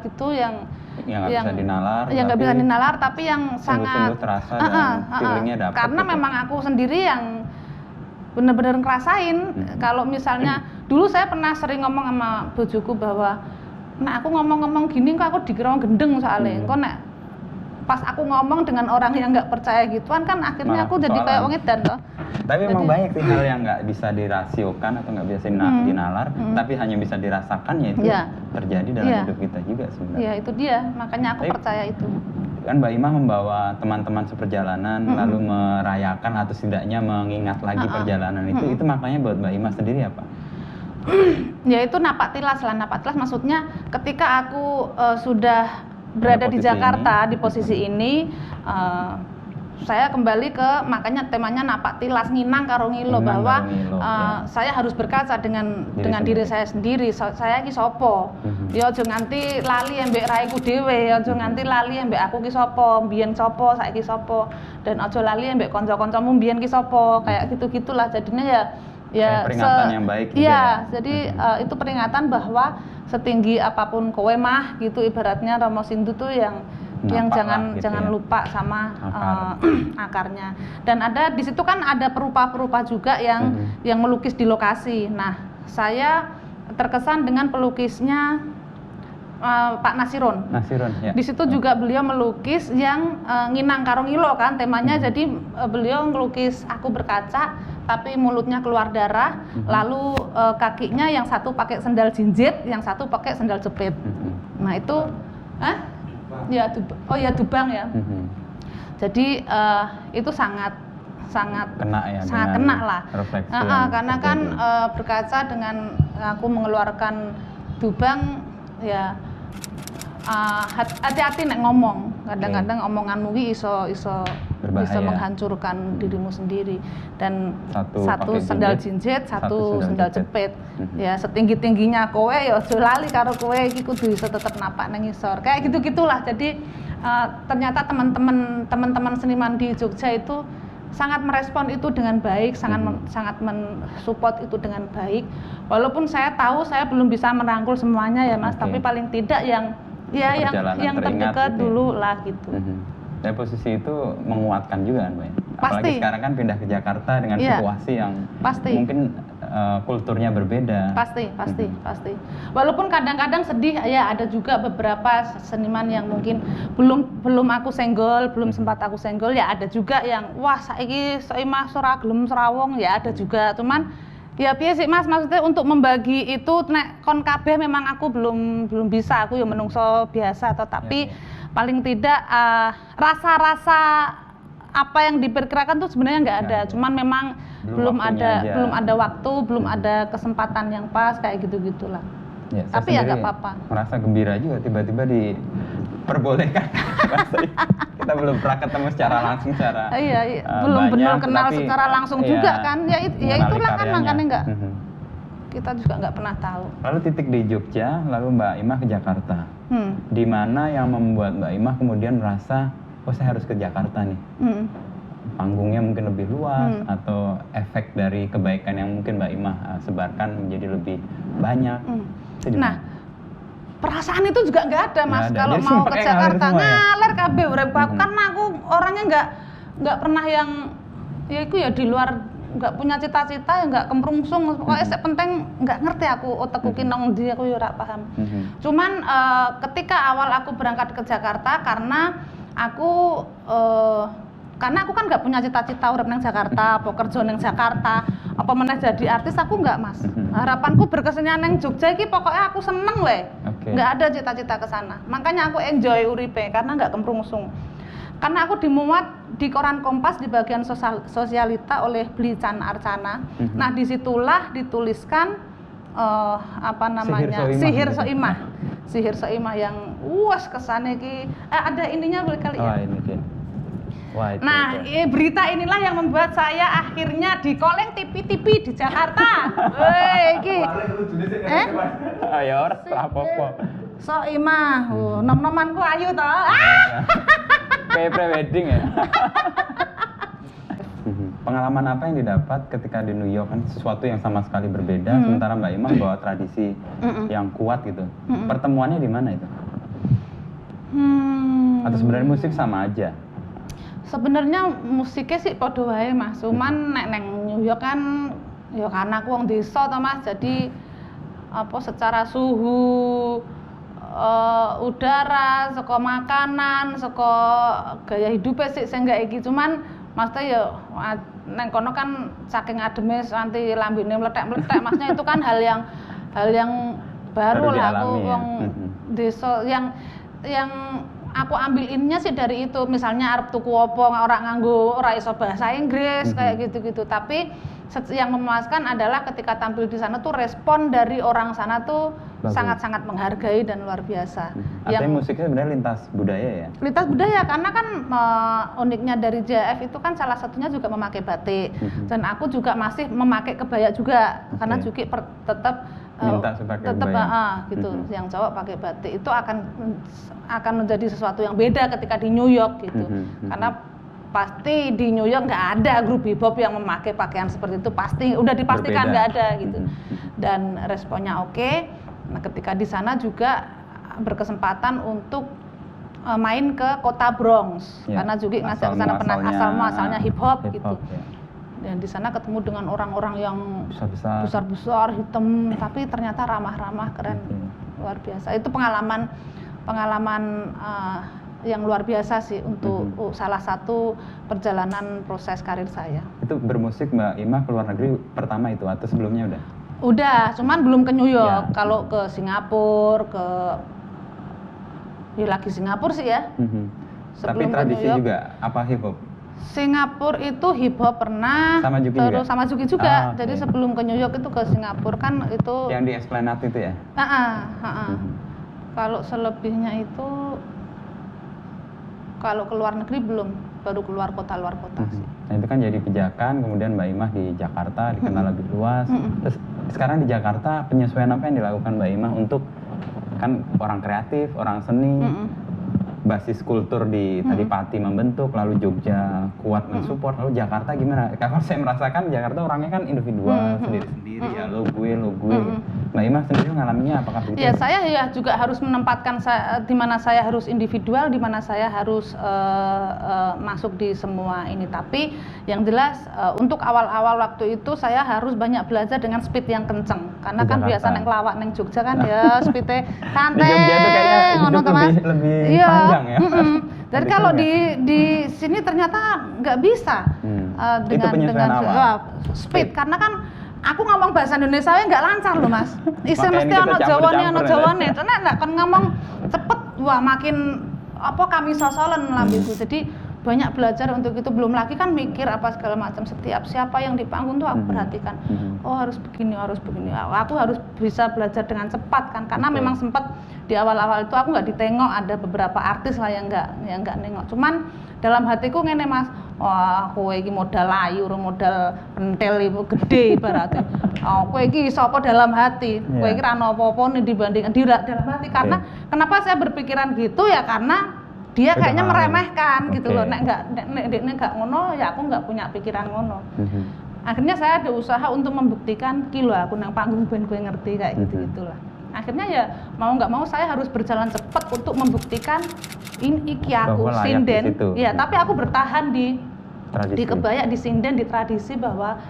[SPEAKER 1] gitu yang
[SPEAKER 2] nggak
[SPEAKER 1] bisa dinalar, tapi yang sangat
[SPEAKER 2] terasa dan feelingnya dapat.
[SPEAKER 1] Karena gitu. Memang aku sendiri yang benar-benar ngerasain. Kalau misalnya dulu saya pernah sering ngomong sama bojoku bahwa, nah aku ngomong gini kok aku dikira gendeng soalnya. Kok nek pas aku ngomong dengan orang yang nggak percaya gituan kan akhirnya aku jadi kayak wong edan loh.
[SPEAKER 2] Tapi memang banyak sih hal yang nggak bisa dirasiokan atau nggak bisa dinalar, tapi hanya bisa dirasakan, yaitu terjadi dalam hidup kita juga sebenarnya.
[SPEAKER 1] Iya itu dia, makanya aku percaya itu.
[SPEAKER 2] Kan Mbak Imah membawa teman-teman seperjalanan lalu merayakan atau setidaknya mengingat lagi perjalanan itu maknanya buat Mbak Imah sendiri apa?
[SPEAKER 1] Ya itu napak tilas maksudnya ketika aku sudah berada di Jakarta di posisi ini saya kembali ke makanya temanya napak tilas nginang karo ngilo bahwa saya harus berkaca dengan diri saya sendiri. Saya ki sapa? Ya aja nganti lali ambek raiku dhewe, aja nganti lali ambek aku ki sapa, mbiyen sapa, saiki sapa, dan aja lali ambek kanca-kancamu mbiyen ki sapa. Kayak gitu-gitulah jadinya ya
[SPEAKER 2] peringatan yang baik gitu
[SPEAKER 1] ya. Jadi itu peringatan bahwa setinggi apapun kowe mah gitu ibaratnya Romo Sindu tuh yang jangan gitu lupa sama akarnya. Dan ada di situ kan ada perupa-perupa juga yang melukis di lokasi. Nah, saya terkesan dengan pelukisnya Pak Nasiron. Ya. Di situ juga beliau melukis yang nginang karo ngilo kan temanya. Jadi beliau melukis aku berkaca tapi mulutnya keluar darah, lalu kakinya yang satu pakai sendal jinjit, yang satu pakai sendal jepit. Nah, itu ya Dubang ya. Jadi itu sangat
[SPEAKER 2] kena ya,
[SPEAKER 1] sangat kena lah. Karena kan
[SPEAKER 2] gitu.
[SPEAKER 1] berkaca dengan aku mengeluarkan Dubang ya, hati-hati nek ngomong. Kadang-kadang omonganmu iso menghancurkan dirimu sendiri. Dan satu sendal jinjit, satu sendal jepit. Ya setinggi-tingginya kowe ya aja lali karo kowe iki kudu iso tetep napak nang ngisor. Kayak gitu-gitulah. Jadi ternyata teman-teman seniman di Jogja itu sangat merespon itu dengan baik, sangat mensupport itu dengan baik. Walaupun saya tahu saya belum bisa merangkul semuanya ya Mas, tapi paling tidak yang terdekat gitu dulu lah gitu.
[SPEAKER 2] Dan posisi itu menguatkan juga kan Mbak? Apalagi sekarang kan pindah ke Jakarta dengan situasi yang mungkin kulturnya berbeda.
[SPEAKER 1] Pasti. Walaupun kadang-kadang sedih ya, ada juga beberapa seniman yang mungkin belum aku senggol, belum sempat aku senggol ya, ada juga yang wah saiki soimah ora gelem serawong ya, ada juga. Cuman ya piye sih Mas, maksudnya untuk membagi itu nek kon kabeh memang aku belum bisa, aku ya menungso biasa tetapi paling tidak rasa-rasa apa yang diperkirakan tuh sebenarnya nggak ada, cuman memang belum ada waktu, belum ada kesempatan yang pas kayak gitu-gitulah.
[SPEAKER 2] Ya,
[SPEAKER 1] tapi ya nggak apa-apa.
[SPEAKER 2] Merasa gembira juga tiba-tiba diperbolehkan. Kita belum pernah ketemu secara langsung
[SPEAKER 1] belum benar kenal secara langsung juga kan. Ya itulah kan makanya nggak. Kita juga nggak pernah tahu.
[SPEAKER 2] Lalu titik di Jogja, lalu Mbak Imah ke Jakarta. Di mana yang membuat Mbak Imah kemudian merasa, oh saya harus ke Jakarta nih. Panggungnya mungkin lebih luas atau efek dari kebaikan yang mungkin Mbak Imah sebarkan menjadi lebih banyak. Nah,
[SPEAKER 1] perasaan itu juga nggak ada Mas. Kalau mau ke Jakarta ngalir kabeh uripku. Karena aku orangnya nggak pernah yang ya itu ya di luar, nggak punya cita-cita ya nggak kemprungsung. Pokoknya penting nggak ngerti aku otakku ki nang ndi aku ya ora paham. Cuman ketika awal aku berangkat ke Jakarta karena aku kan nggak punya cita-cita urip nang Jakarta, apa kerja nang Jakarta, apa meneh jadi artis, aku nggak Mas. Harapanku berkesenian nang Jogja iki pokoknya aku seneng we. Nggak ada cita-cita ke sana. Makanya aku enjoy uripe karena nggak kemprungsung. Karena aku dimuat di koran Kompas di bagian sosialita oleh Blican Arcana. Nah, disitulah dituliskan Sihir Soimah. Sihir Soimah yang kesane iki ada ininya boleh kali ya. Nah, berita inilah yang membuat saya akhirnya dikoleng TV di Jakarta. Woi, iki.
[SPEAKER 2] Ya ora apa-apa.
[SPEAKER 1] Soimah, nom-nomanku ayu to.
[SPEAKER 2] Kayak pre-wedding ya. Pengalaman apa yang didapat ketika di New York, kan sesuatu yang sama sekali berbeda, sementara Mbak Imah bawa tradisi yang kuat gitu. Pertemuannya di mana itu? Atau sebenarnya musik sama aja?
[SPEAKER 1] Sebenarnya musiknya sih padha wae Mas, cuman nek neng New York kan ya karena aku wong desa to Mas, jadi secara suhu udara, saka makanan, saka gaya hidupnya sih saya nggak iki, cuman maksudnya ya neng kono kan saking ademe nanti lambene meletek-meletek, maksudnya itu kan hal yang baru lah aku wong desa yang aku ambilinnya sih dari itu, misalnya arep tuku opo ora iso bahasa Inggris kayak gitu-gitu, tapi yang memuaskan adalah ketika tampil di sana tuh respon dari orang sana tuh sangat-sangat menghargai dan luar biasa.
[SPEAKER 2] Artinya musiknya sebenarnya lintas budaya ya?
[SPEAKER 1] Lintas budaya, karena kan uniknya dari JF itu kan salah satunya juga memakai batik. Dan aku juga masih memakai kebaya juga, karena Juki tetap gitu. Yang cowok pakai batik itu akan menjadi sesuatu yang beda ketika di New York gitu. Karena pasti di New York nggak ada grup hip hop yang memakai pakaian seperti itu, pasti udah dipastikan nggak ada gitu. Dan responnya oke. Nah, ketika di sana juga berkesempatan untuk main ke kota Bronx, karena juga ngajak ke sana pernah asalnya hip hop gitu. Dan di sana ketemu dengan orang-orang yang besar-besar, hitam, tapi ternyata ramah-ramah, keren, luar biasa. Itu pengalaman yang luar biasa sih untuk salah satu perjalanan proses karir saya. Itu
[SPEAKER 2] bermusik Mbak Imah ke luar negeri pertama itu atau sebelumnya udah?
[SPEAKER 1] Udah, cuman belum ke New York. Kalau ke Singapura, lagi Singapura sih ya.
[SPEAKER 2] Tapi tradisi juga apa hip hop?
[SPEAKER 1] Singapura itu hip hop pernah, sama Juki juga. Jadi sebelum ke New York itu ke Singapura kan itu.
[SPEAKER 2] Yang di Esplanade itu ya?
[SPEAKER 1] Kalau selebihnya itu, kalau ke luar negeri belum, baru keluar kota sih.
[SPEAKER 2] Nah itu kan jadi pijakan, kemudian Mbak Imah di Jakarta dikenal lebih luas. Terus sekarang di Jakarta penyesuaian apa yang dilakukan Mbak Imah untuk kan orang kreatif, orang seni, basis kultur di tadi Pati membentuk, lalu Jogja kuat mensupport, lalu Jakarta gimana? Kalau saya merasakan Jakarta orangnya kan individual, sendiri-sendiri ya, lo gue. Mbak Imah sendiri mengalaminya apakah begitu?
[SPEAKER 1] Ya, saya ya juga harus menempatkan di mana saya harus individual, di mana saya harus masuk di semua ini. Tapi yang jelas untuk awal-awal waktu itu saya harus banyak belajar dengan speed yang kenceng. Karena kan biasa neng Lawak, neng Jogja kan ya speednya santai.
[SPEAKER 2] Di Jogja itu kayaknya lebih panjang ya.
[SPEAKER 1] Jadi kalau di sini ternyata nggak bisa dengan speed, karena kan aku ngomong bahasa Indonesia nggak lancar loh Mas. Isi mesti ono Jawane, karena nggak kan ngomong cepet, wah makin kami sosolen lah gitu. Jadi banyak belajar untuk itu, belum lagi kan mikir apa segala macam, setiap siapa yang di panggung tuh aku perhatikan. Oh harus begini. Aku harus bisa belajar dengan cepat kan, karena memang sempat di awal-awal itu aku nggak ditengok, ada beberapa artis lah yang nggak nengok. Cuman dalam hatiku ngene Mas, wah kowe iki modal ayu, modal pentil ibu gede ibaratnya. Kowe iki sapa dalam hati, kowe iki ra ono apa-apa dibanding dalam hati. Karena kenapa saya berpikiran gitu ya, karena dia kayaknya meremehkan gitu loh. Nek nggak ngono ya aku nggak punya pikiran ngono. Akhirnya saya ada usaha untuk membuktikan kilo aku nang panggung ben gue ngerti kayak gitu-gitulah. Akhirnya ya mau nggak mau saya harus berjalan cepat untuk membuktikan iki aku sinden. Ya, tapi aku bertahan di kebaya, di sinden, di tradisi bahwa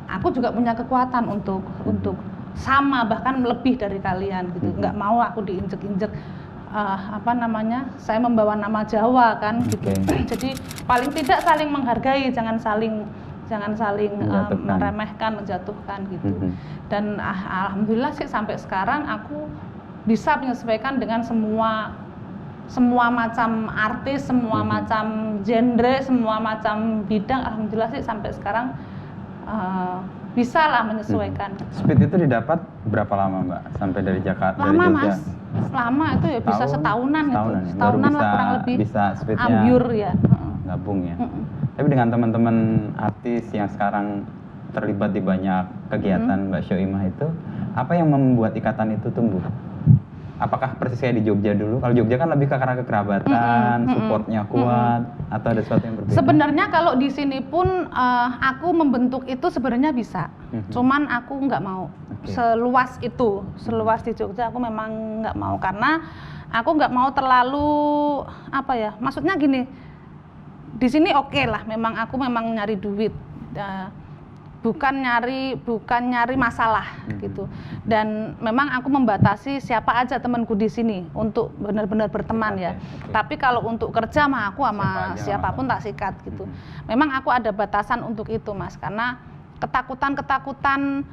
[SPEAKER 1] aku juga punya kekuatan untuk sama bahkan lebih dari kalian gitu. Nggak mau aku diinjek-injek. Saya membawa nama Jawa kan gitu. Jadi paling tidak saling menghargai, jangan saling meremehkan, menjatuhkan gitu. Dan alhamdulillah sih sampai sekarang aku bisa menyesuaikan dengan semua macam artis, semua macam genre, semua macam bidang. Alhamdulillah sih sampai sekarang bisa lah menyesuaikan.
[SPEAKER 2] Speed itu didapat berapa lama Mbak? Sampai dari Jakarta, dari Jogja?
[SPEAKER 1] Mas, lama itu ya bisa setahunan gitu. Setahunan lah kurang lebih.
[SPEAKER 2] Bisa speednya
[SPEAKER 1] ambyur ya.
[SPEAKER 2] Gabung ya. Tapi dengan teman-teman artis yang sekarang terlibat di banyak kegiatan Mbak Syoimah itu, apa yang membuat ikatan itu tumbuh? Apakah persis kayak di Jogja dulu? Kalau Jogja kan lebih ke karena kekerabatan, supportnya kuat, atau ada sesuatu yang berbeda? Sebenarnya
[SPEAKER 1] kalau di sini pun aku membentuk itu sebenarnya bisa, cuman aku nggak mau seluas itu, seluas di Jogja aku memang nggak mau, karena aku nggak mau terlalu maksudnya gini, di sini oke lah, memang aku nyari duit. Bukan nyari masalah gitu. Dan memang aku membatasi siapa aja temanku di sini untuk benar-benar berteman ya. Tapi kalau untuk kerja mah aku sama siapapun tak sikat gitu. Memang aku ada batasan untuk itu Mas, karena ketakutan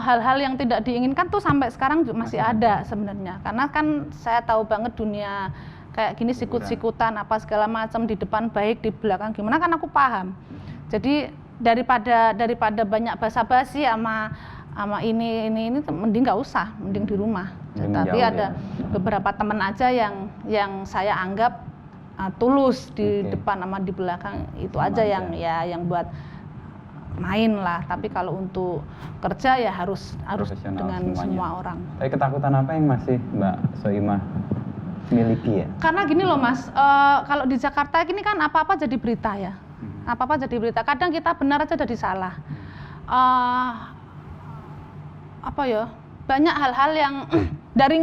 [SPEAKER 1] hal-hal yang tidak diinginkan tuh sampai sekarang masih ada sebenarnya. Karena kan saya tahu banget dunia kayak gini, sikut-sikutan apa segala macam, di depan baik, di belakang gimana kan aku paham. Jadi daripada banyak basa-basi sama sama ini mending nggak usah, mending di rumah. Tapi ada beberapa teman aja yang saya anggap tulus di depan sama di belakang, itu aja yang buat main lah. Tapi kalau untuk kerja ya harus dengan semuanya. Semua orang.
[SPEAKER 2] Tapi ketakutan apa yang masih Mbak Soimah miliki ya?
[SPEAKER 1] Karena gini loh Mas, kalau di Jakarta gini kan apa-apa jadi berita ya. Apa-apa jadi berita. Kadang kita benar aja jadi salah. Banyak hal-hal yang dari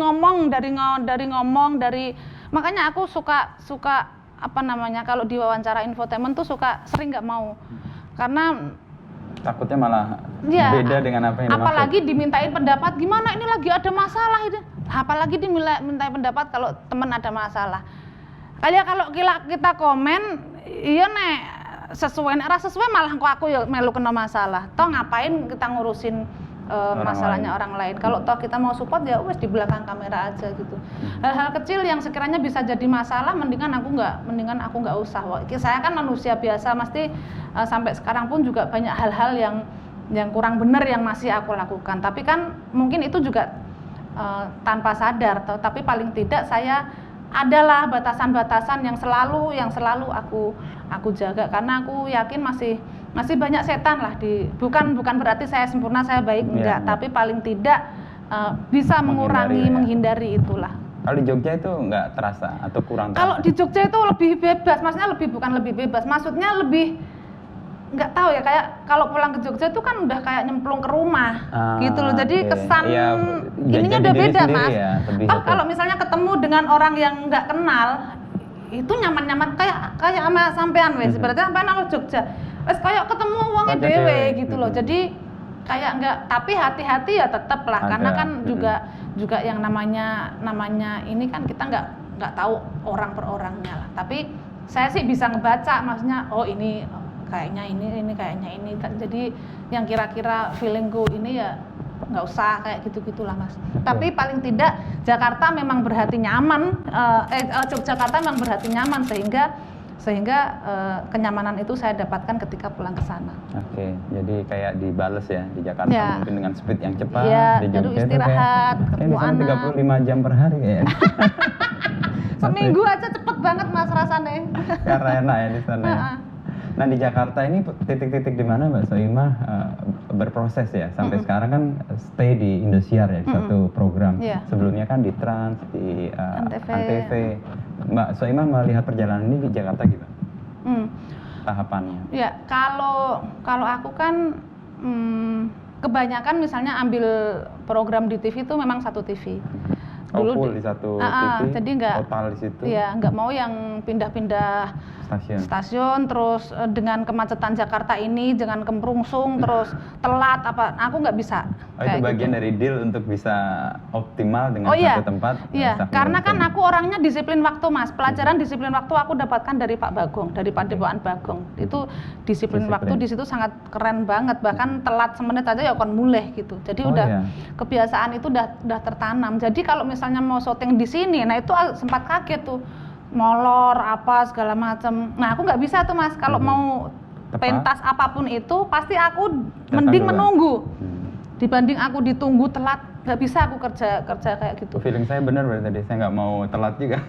[SPEAKER 1] makanya aku suka kalau di wawancara infotainment tuh sering nggak mau, karena
[SPEAKER 2] takutnya malah beda dengan apa yang dimaksud.
[SPEAKER 1] Apalagi dimintain pendapat, gimana ini lagi ada masalah itu. Apalagi dimintain pendapat kalau teman ada masalah. Kayak kalau kita komen, iya nek sesuai malah kok aku ya melu kena masalah. Toh ngapain kita ngurusin masalahnya orang lain. Kalau toh kita mau support ya wes di belakang kamera aja gitu. Hal-hal kecil yang sekiranya bisa jadi masalah mendingan aku nggak usah. Saya kan manusia biasa, mesti sampai sekarang pun juga banyak hal-hal yang kurang benar yang masih aku lakukan. Tapi kan mungkin itu juga tanpa sadar, tapi paling tidak saya adalah batasan-batasan yang selalu aku jaga, karena aku yakin masih banyak setan lah bukan berarti saya sempurna, saya baik, enggak, tapi paling tidak bisa menghindari itulah.
[SPEAKER 2] Kalau di Jogja itu enggak terasa atau kurang terasa?
[SPEAKER 1] Kalau di Jogja itu lebih bebas, maksudnya bukan lebih bebas, maksudnya lebih nggak tahu ya, kayak kalau pulang ke Jogja itu kan udah kayak nyemplung ke rumah gitu loh, jadi kesan ininya udah beda Mas. Kalau misalnya ketemu dengan orang yang nggak kenal itu nyaman-nyaman kayak sama sampean wes, berarti sampean sama Jogja wes kayak ketemu wongnya dewe gitu loh, jadi kayak nggak, tapi hati-hati ya tetap lah, karena kan juga yang namanya ini kan kita nggak tahu orang per orangnya lah, tapi saya sih bisa ngebaca, maksudnya oh ini kayaknya ini kayaknya ini, jadi yang kira-kira feelingku ini ya nggak usah kayak gitu-gitulah Mas. Tapi paling tidak Jakarta memang berhati nyaman, Yogyakarta memang berhati nyaman sehingga kenyamanan itu saya dapatkan ketika pulang ke sana.
[SPEAKER 2] Oke, jadi kayak dibales ya di Jakarta mungkin dengan speed yang cepat, di
[SPEAKER 1] Jogja itu istirahat, ketemu anak.
[SPEAKER 2] 35 jam per hari ya.
[SPEAKER 1] Seminggu aja cepet banget Mas rasanya.
[SPEAKER 2] Karena enak ya di sana. Nah di Jakarta ini titik-titik di mana Mbak Soimah berproses ya sampai sekarang kan stay di Indosiar ya, satu program. Sebelumnya kan di Trans, di Antv. Mbak Soimah melihat perjalanan ini di Jakarta gitu? Tahapannya? Ya
[SPEAKER 1] kalau aku kan kebanyakan misalnya ambil program di TV itu memang satu TV.
[SPEAKER 2] Dulu full di satu TV,
[SPEAKER 1] jadi
[SPEAKER 2] total di situ.
[SPEAKER 1] Iya, nggak mau yang pindah-pindah stasiun terus dengan kemacetan Jakarta ini, dengan kemrungsung terus telat apa, aku nggak bisa.
[SPEAKER 2] Itu bagian dari deal untuk bisa optimal dengan satu tempat.
[SPEAKER 1] Iya, karena kan aku orangnya disiplin waktu Mas. Pelajaran disiplin waktu aku dapatkan dari Pak Bagong, dari Padepokan Bagong. Itu disiplin waktu di situ sangat keren banget. Bahkan telat semenit aja ya kon muleh gitu. Jadi kebiasaan itu udah tertanam. Jadi kalau misalnya mau syuting di sini, nah itu sempat kaget tuh. Molor apa segala macam. Nah, aku nggak bisa tuh Mas. Kalau mau pentas apapun itu pasti aku mending menunggu. Dibanding aku ditunggu telat, nggak bisa aku kerja kayak gitu.
[SPEAKER 2] Feeling saya benar berarti tadi, saya nggak mau telat juga.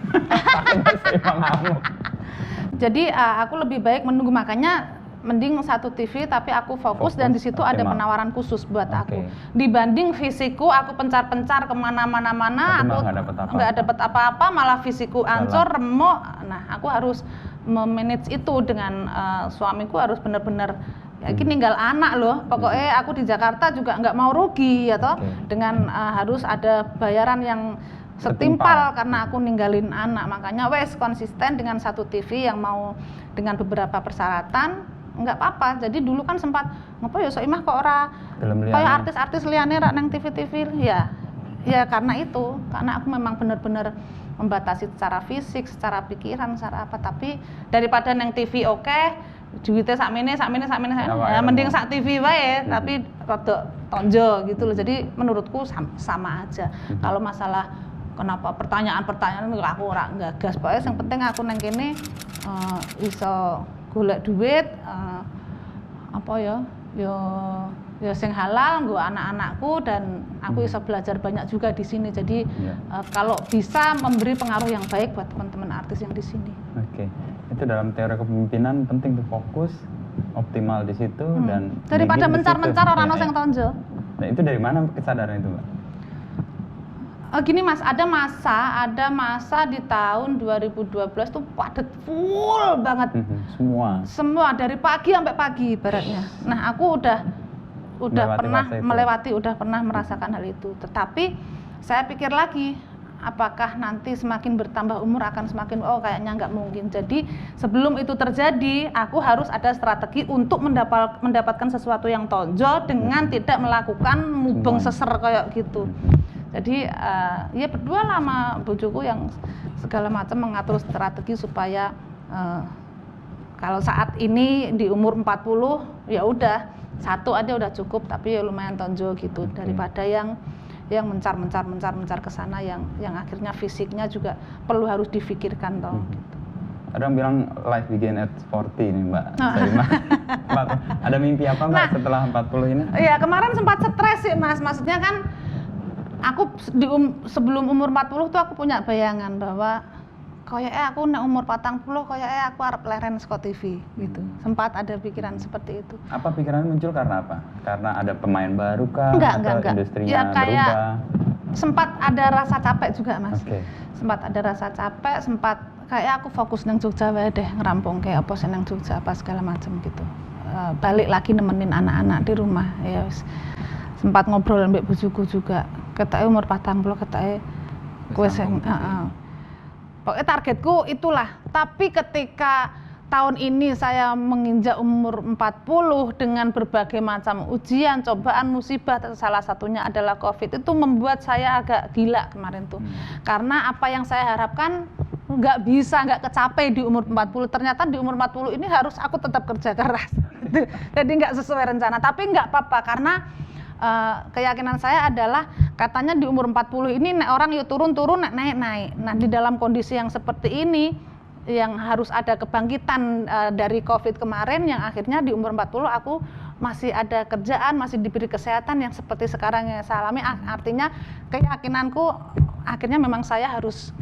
[SPEAKER 1] Jadi aku lebih baik menunggu, makanya mending satu TV tapi aku fokus dan di situ ada penawaran khusus buat aku. Dibanding fisikku aku pencar-pencar kemana-mana, aku nggak dapet apa-apa, malah fisikku ancur, remuk. Nah, aku harus memanage itu dengan suamiku, harus benar-benar ini ninggal anak loh. Pokoknya aku di Jakarta juga nggak mau rugi ya toh, dengan harus ada bayaran yang setimpal karena aku ninggalin anak. Makanya wes konsisten dengan satu TV yang mau dengan beberapa persyaratan. Enggak apa-apa. Jadi dulu kan sempat ngapa ya Soimah kok ora kayak artis-artis liyane rak nang TV-TV ya. Ya karena itu, karena aku memang benar-benar membatasi secara fisik, secara pikiran, secara apa. Tapi daripada nang TV duitnya sakmene ya mending sak TV wae, tapi rada tonjo gitu loh. Jadi menurutku sama aja. Kalau masalah kenapa pertanyaan-pertanyaan aku ora gagas. Pokoknya yang penting aku nang kene iso golek duit, apa ya ya sing halal nggo anak-anakku dan aku bisa belajar banyak juga di sini. Jadi kalau bisa memberi pengaruh yang baik buat teman-teman artis yang di sini.
[SPEAKER 2] Oke. Itu dalam teori kepemimpinan penting tuh fokus optimal di situ dan
[SPEAKER 1] daripada mencar-mencar orang sing tonjo.
[SPEAKER 2] Nah, itu dari mana kesadaran itu, Mbak?
[SPEAKER 1] Gini Mas, ada masa di tahun 2012 tuh padat full banget. Semua dari pagi sampai pagi ibaratnya. Nah, aku udah pernah merasakan hal itu. Tetapi saya pikir lagi, apakah nanti semakin bertambah umur akan semakin kayaknya nggak mungkin. Jadi sebelum itu terjadi, aku harus ada strategi untuk mendapatkan sesuatu yang tonjol dengan tidak melakukan mubeng seser kayak gitu. Jadi ya berdua lah sama bojoku yang segala macam mengatur strategi supaya kalau saat ini di umur 40 ya udah satu aja udah cukup, tapi ya lumayan tonjol gitu daripada yang mencar ke sana yang akhirnya fisiknya juga perlu harus difikirkan toh. Gitu.
[SPEAKER 2] Ada yang bilang life begin at 40 nih Mbak. Ada mimpi apa Mbak setelah 40 ini?
[SPEAKER 1] Iya kemarin sempat stres sih Mas, maksudnya kan aku sebelum umur 40 tuh aku punya bayangan bahwa kayaknya aku nek umur 40 kayaknya aku arep leren saka TV gitu. Sempat ada pikiran seperti itu.
[SPEAKER 2] Apa pikiran muncul karena apa? Karena ada pemain baru kah?
[SPEAKER 1] Enggak.
[SPEAKER 2] Industrinya
[SPEAKER 1] ya, kayak
[SPEAKER 2] berubah?
[SPEAKER 1] Sempat ada rasa capek juga Mas. Sempat ada rasa capek, sempat kayak aku fokus nang Jogja wae deh ngerampung kayak apa sih nang Jogja apa segala macam gitu. Balik lagi nemenin anak-anak di rumah ya wis. Sempat ngobrol mbek bojoku juga. Ketake umur 40 ketake kowe sing pokoknya targetku itulah. Tapi ketika tahun ini saya menginjak umur 40 dengan berbagai macam ujian, cobaan, musibah, salah satunya adalah COVID, itu membuat saya agak gila kemarin tuh. Karena apa yang saya harapkan nggak kecapai di umur 40. Ternyata di umur 40 ini harus aku tetap kerja keras. Jadi nggak sesuai rencana. Tapi nggak apa-apa karena keyakinan saya adalah katanya di umur 40 ini orang yuk turun naik. Nah di dalam kondisi yang seperti ini yang harus ada kebangkitan dari COVID kemarin yang akhirnya di umur 40 aku masih ada kerjaan, masih diberi kesehatan yang seperti sekarang yang saya alami, artinya keyakinanku akhirnya memang saya harus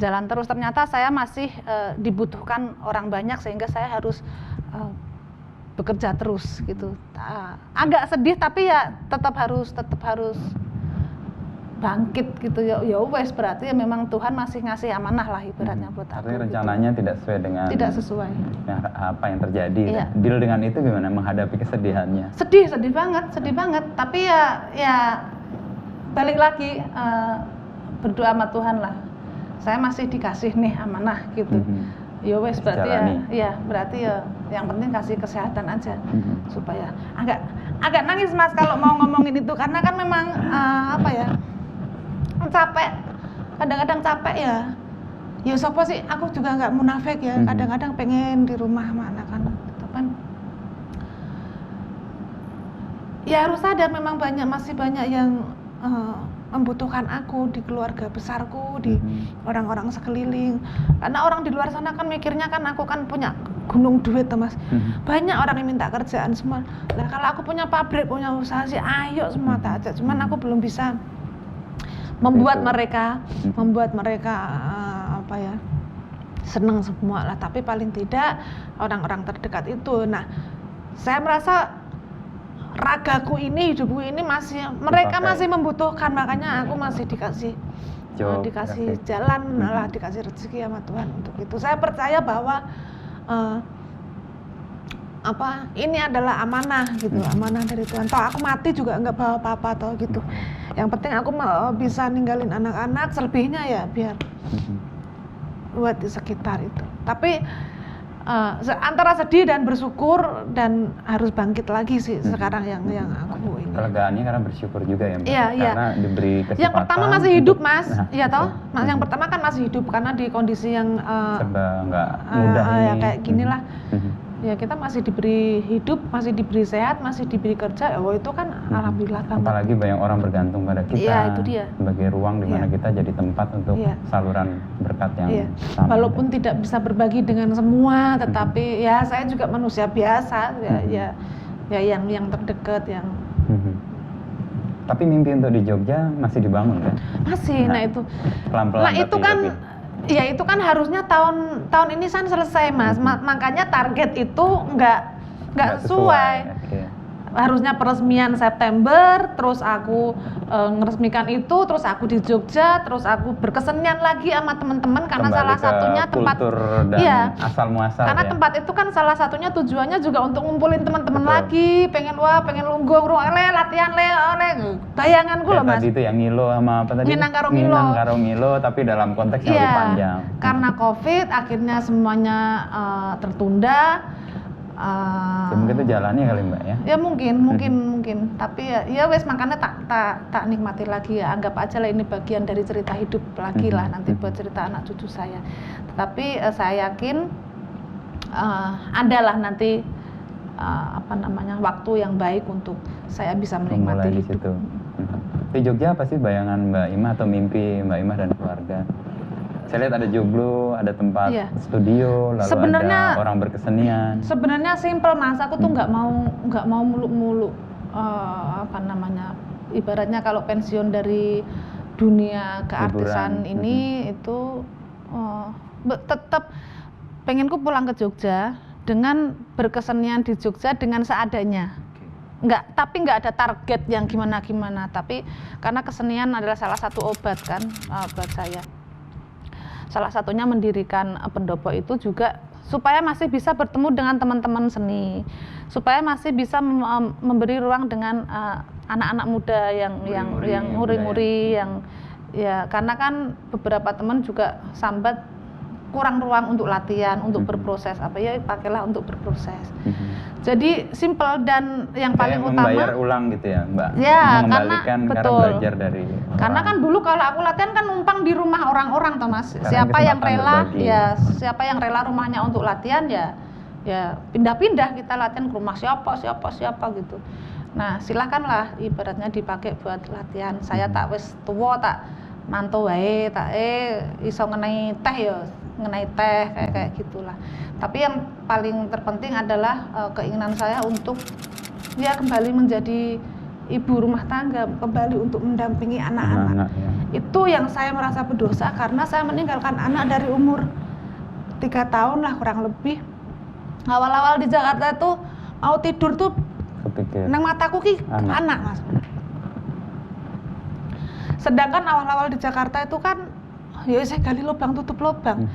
[SPEAKER 1] jalan terus. Ternyata saya masih dibutuhkan orang banyak sehingga saya harus bekerja terus gitu. Agak sedih tapi ya tetap harus bangkit gitu ya wes berarti ya memang Tuhan masih ngasih amanah lah ibaratnya buat aku.
[SPEAKER 2] Artinya rencananya gitu. Tidak sesuai apa yang terjadi. Iya. Deal dengan itu gimana menghadapi kesedihannya? Sedih
[SPEAKER 1] banget. Tapi ya balik lagi berdoa sama Tuhan lah. Saya masih dikasih nih amanah gitu. Ya wes berarti berarti ya yang penting kasih kesehatan aja supaya agak nangis Mas kalau mau ngomongin itu karena kan memang capek, kadang-kadang capek ya siapa sih, aku juga nggak munafik ya, kadang-kadang pengen di rumah sama anak-anak gitu kan. Ya harus sadar memang masih banyak yang membutuhkan aku di keluarga besarku, di orang-orang sekeliling. Karena orang di luar sana kan mikirnya kan aku kan punya gunung duit Mas. Banyak orang yang minta kerjaan semua. Nah kalau aku punya pabrik, punya usaha sih ayo semua tak aja. Cuman aku belum bisa membuat mereka senang semua lah. Tapi paling tidak orang-orang terdekat itu. Nah saya merasa ragaku ini, hidupku ini mereka masih membutuhkan, makanya aku masih dikasih jalan lah, dikasih rezeki sama Tuhan untuk itu. Saya percaya bahwa ini adalah amanah gitu, amanah dari Tuhan. Toh aku mati juga nggak bawa apa-apa toh gitu. Yang penting aku bisa ninggalin anak-anak, selebihnya ya biar buat di sekitar itu. Tapi antara sedih dan bersyukur dan harus bangkit lagi sih sekarang yang aku ini.
[SPEAKER 2] Kelegaannya karena bersyukur juga ya Mbak.
[SPEAKER 1] Iya.
[SPEAKER 2] Karena diberi kesempatan.
[SPEAKER 1] Yang pertama masih hidup Mas, iya toh? Yang pertama kan masih hidup karena di kondisi yang
[SPEAKER 2] serba nggak mudah ini.
[SPEAKER 1] Ya kayak ginilah. Ya kita masih diberi hidup, masih diberi sehat, masih diberi kerja. Itu kan alhamdulillah banget.
[SPEAKER 2] Apalagi banyak orang bergantung pada kita.
[SPEAKER 1] Iya, itu dia.
[SPEAKER 2] Sebagai ruang di mana kita jadi tempat untuk saluran berkat yang sama.
[SPEAKER 1] Walaupun tidak bisa berbagi dengan semua, tetapi ya saya juga manusia biasa, ya yang terdekat, yang
[SPEAKER 2] Tapi mimpi untuk di Jogja masih dibangun kan?
[SPEAKER 1] Masih, nah itu.
[SPEAKER 2] Pelan-pelan.
[SPEAKER 1] Nah itu kan, ya itu kan harusnya tahun ini kan selesai Mas. Makanya target itu nggak sesuai. Okay. Harusnya peresmian September, terus aku ngeresmikan itu, terus aku di Jogja, terus aku berkesenian lagi sama teman-teman karena
[SPEAKER 2] kembali
[SPEAKER 1] salah satunya tempat
[SPEAKER 2] dan asal muasal.
[SPEAKER 1] Karena tempat itu kan salah satunya tujuannya juga untuk ngumpulin teman-teman lagi, pengen lungguh, latihan bayanganku loh Mas.
[SPEAKER 2] Tadi itu yang Ngilo sama apa tadi?
[SPEAKER 1] Minang karo
[SPEAKER 2] Ngilo, tapi dalam konteks yang lebih panjang.
[SPEAKER 1] Karena Covid akhirnya semuanya tertunda.
[SPEAKER 2] Ya mungkin itu jalannya kali Mbak ya?
[SPEAKER 1] Ya mungkin. Tapi ya wes makanya tak nikmati lagi ya. Anggap aja lah ini bagian dari cerita hidup lagi lah nanti buat cerita anak cucu saya. Tetapi saya yakin adalah nanti waktu yang baik untuk saya bisa menikmati
[SPEAKER 2] di
[SPEAKER 1] hidup.
[SPEAKER 2] Situ. Di Jogja apa sih bayangan Mbak Ima atau mimpi Mbak Ima dan keluarga? Saya lihat ada joglo, ada tempat studio, lalu ada orang berkesenian. Sebenarnya
[SPEAKER 1] simpel Mas, aku tuh nggak mau muluk-muluk ibaratnya kalau pensiun dari dunia keartisan ini itu tetap pengenku pulang ke Jogja dengan berkesenian di Jogja dengan seadanya. Tapi nggak ada target yang gimana-gimana, tapi karena kesenian adalah salah satu obat kan buat saya. Salah satunya mendirikan pendopo itu juga supaya masih bisa bertemu dengan teman-teman seni, supaya masih bisa memberi ruang dengan anak-anak muda yang nguri-nguri yang ya karena kan beberapa teman juga sambat kurang ruang untuk latihan, untuk berproses pakailah untuk berproses. Jadi simpel dan yang paling utama
[SPEAKER 2] membayar ulang gitu ya Mbak.
[SPEAKER 1] Ya,
[SPEAKER 2] mengembalikan karena belajar dari
[SPEAKER 1] karena kan dulu kalau aku latihan kan numpang di rumah orang-orang Mas. Siapa yang rela rumahnya untuk latihan ya pindah-pindah kita latihan ke rumah siapa gitu. Nah, silakanlah ibaratnya dipakai buat latihan. Saya tak wis tuwa tak mantu wae tak iso ngenai teh kayak gitulah. Tapi yang paling terpenting adalah keinginan saya untuk kembali menjadi ibu rumah tangga, kembali untuk mendampingi anak-anak. Itu yang saya merasa berdosa karena saya meninggalkan anak dari umur 3 tahun lah kurang lebih. Awal-awal di Jakarta tuh mau tidur tuh nang mataku ki anak Mas. Sedangkan awal-awal di Jakarta itu kan saya gali lubang tutup lubang.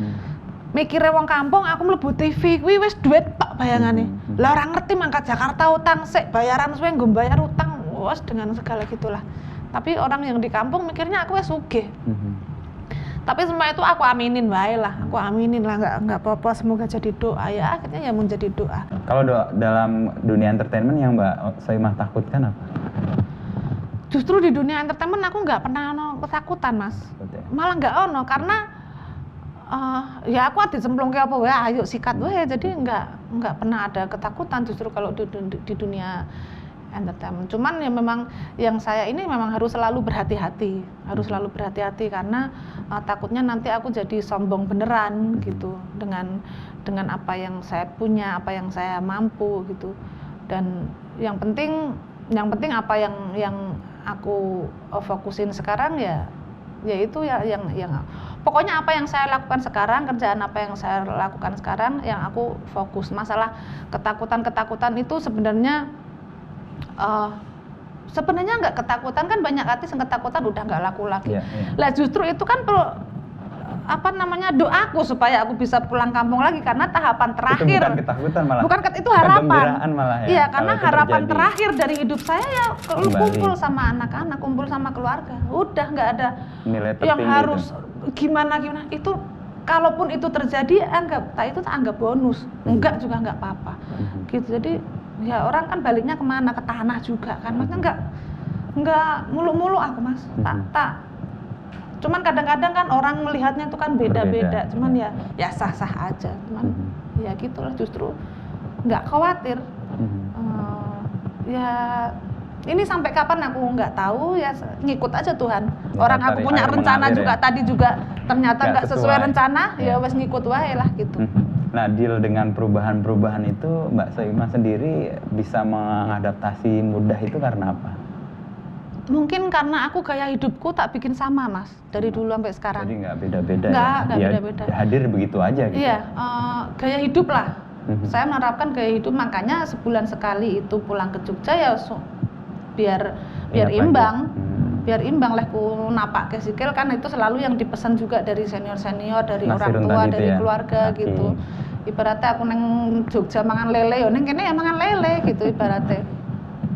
[SPEAKER 1] Mikire wong kampung aku mlebu TV kuwi wis duit Pak bayangane. Lah ora ngerti mangkat Jakarta utang sik bayaran suwe nggo bayar utang wes dengan segala gitulah. Tapi orang yang di kampung mikirnya aku wis sugih. Tapi semua itu aku aminin wae lah. Aku aminin lah enggak apa-apa semoga jadi doa ya akhirnya menjadi doa.
[SPEAKER 2] Kalau dalam dunia entertainment yang Mbak Soimah takutkan apa?
[SPEAKER 1] Justru di dunia entertainment aku nggak pernah ketakutan Mas. Malah nggak karena aku dicemplungke apa wae ayo sikat wae jadi nggak pernah ada ketakutan justru kalau di dunia entertainment. Cuman ya memang yang saya ini memang harus selalu berhati-hati karena takutnya nanti aku jadi sombong beneran gitu dengan apa yang saya punya, apa yang saya mampu gitu. Dan yang penting apa yang aku fokusin sekarang ya itu yang pokoknya apa yang saya lakukan sekarang, kerjaan apa yang saya lakukan sekarang yang aku fokus. Masalah ketakutan itu sebenarnya nggak ketakutan kan banyak artis yang ketakutan udah nggak laku lagi. Lah justru itu kan doaku supaya aku bisa pulang kampung lagi karena tahapan terakhir.
[SPEAKER 2] Itu bukan ketakutan malah.
[SPEAKER 1] Itu harapan.
[SPEAKER 2] Malah ya.
[SPEAKER 1] Iya, karena harapan terakhir dari hidup saya ya kumpul sama anak-anak, kumpul sama keluarga. Udah nggak ada
[SPEAKER 2] nilai
[SPEAKER 1] yang harus gimana itu. Kalaupun itu terjadi itu anggap bonus. Enggak juga nggak apa-apa. Gitu. Jadi ya orang kan baliknya kemana? Ke tanah juga kan. Makanya enggak mulu-mulu aku Mas. Tak. Cuman kadang-kadang kan orang melihatnya itu kan beda-beda. Cuman ya sah-sah aja. Cuman ya gitulah justru nggak khawatir. Ya ini sampai kapan aku nggak tahu ya ngikut aja Tuhan. Orang aku punya rencana juga tadi juga ternyata nggak sesuai rencana ya wes ngikut wae lah gitu.
[SPEAKER 2] Nah, deal dengan perubahan-perubahan itu Mbak Soimah sendiri bisa mengadaptasi mudah itu karena apa?
[SPEAKER 1] Mungkin karena aku gaya hidupku tak bikin sama, Mas, dari dulu sampai sekarang.
[SPEAKER 2] Jadi nggak beda-beda
[SPEAKER 1] Nggak
[SPEAKER 2] ya?
[SPEAKER 1] beda-beda.
[SPEAKER 2] Hadir begitu aja gitu?
[SPEAKER 1] Iya, gaya hidup lah. Saya menerapkan gaya hidup, makanya sebulan sekali itu pulang ke Jogja ya biar imbang. Biar imbang lah ku napak ke sikil, kan itu selalu yang dipesan juga dari senior-senior, dari orang tua, dari keluarga gitu. Ibaratnya aku neng Jogja mangan lele, yo neng kene ya mangan lele gitu ibaratnya.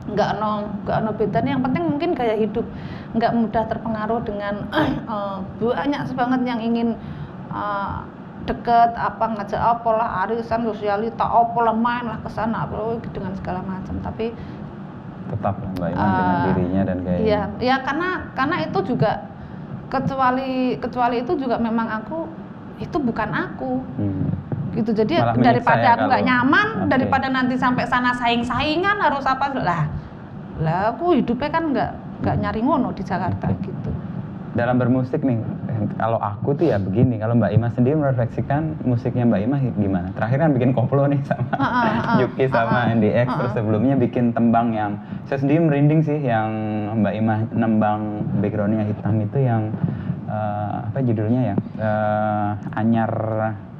[SPEAKER 1] Nggak ono bedanya, yang penting mungkin gaya hidup, nggak mudah terpengaruh dengan banyak banget yang ingin deket ngajak apalah arisan sosialita apalah main lah kesana dengan segala macam, tapi
[SPEAKER 2] tetap Mbak Ima dengan dirinya dan gayanya.
[SPEAKER 1] Iya karena itu juga kecuali itu juga memang aku itu bukan aku. Gitu, jadi
[SPEAKER 2] malah
[SPEAKER 1] daripada aku nggak nyaman, daripada nanti sampai sana saingan harus apa lah aku hidupnya kan nggak nyari ngono di Jakarta gitu.
[SPEAKER 2] Dalam bermusik nih, kalau aku tuh ya begini, kalau Mbak Ima sendiri merefleksikan musiknya Mbak Ima gimana? Terakhir kan bikin koplo nih sama Yuki sama NDX, terus sebelumnya bikin tembang yang saya sendiri merinding sih, yang Mbak Ima nembang backgroundnya hitam itu yang apa judulnya ya? Anyar.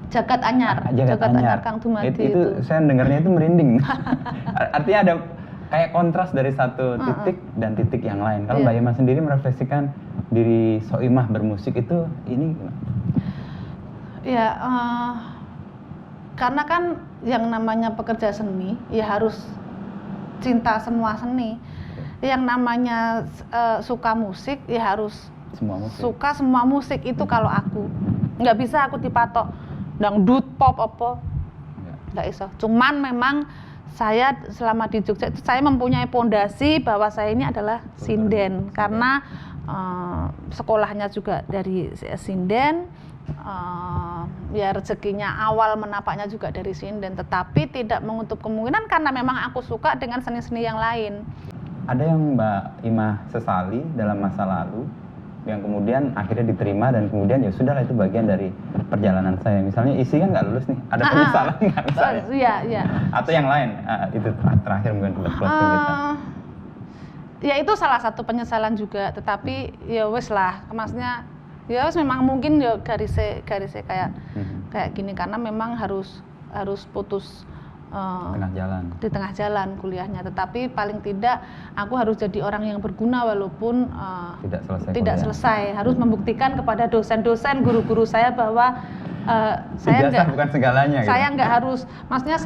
[SPEAKER 1] Jagat Anyar Kang Dumadi
[SPEAKER 2] itu saya dengarnya itu merinding. Artinya ada kayak kontras dari satu titik dan titik yang lain. Kalau Mbak Ima sendiri merefleksikan diri Soimah bermusik itu ini gimana?
[SPEAKER 1] Ya, karena kan yang namanya pekerja seni ya harus cinta semua seni. Yang namanya suka musik ya harus suka semua musik itu. Kalau aku nggak bisa aku dipatok dangdut pop apa nggak bisa. Cuman memang saya selama di Jogja itu saya mempunyai pondasi bahwa saya ini adalah sinden karena sekolahnya juga dari sinden, ya rezekinya awal menapaknya juga dari sinden, tetapi tidak menutup kemungkinan karena memang aku suka dengan seni-seni yang lain.
[SPEAKER 2] Ada yang Mbak Ima sesali dalam masa lalu yang kemudian akhirnya diterima dan kemudian ya sudahlah itu bagian dari perjalanan saya. Misalnya isi kan nggak lulus nih, ada penyesalan nggak misalnya?
[SPEAKER 1] Iya.
[SPEAKER 2] Atau yang lain, itu terakhir mungkin buat closing kita.
[SPEAKER 1] Ya itu salah satu penyesalan juga, tetapi ya wes lah, maksudnya ya wes memang mungkin ya garisnya kayak gini karena memang harus putus di tengah jalan kuliahnya, tetapi paling tidak aku harus jadi orang yang berguna walaupun tidak selesai. Harus membuktikan kepada dosen-dosen, guru-guru saya bahwa saya enggak, bukan segalanya. Saya enggak harus, maksudnya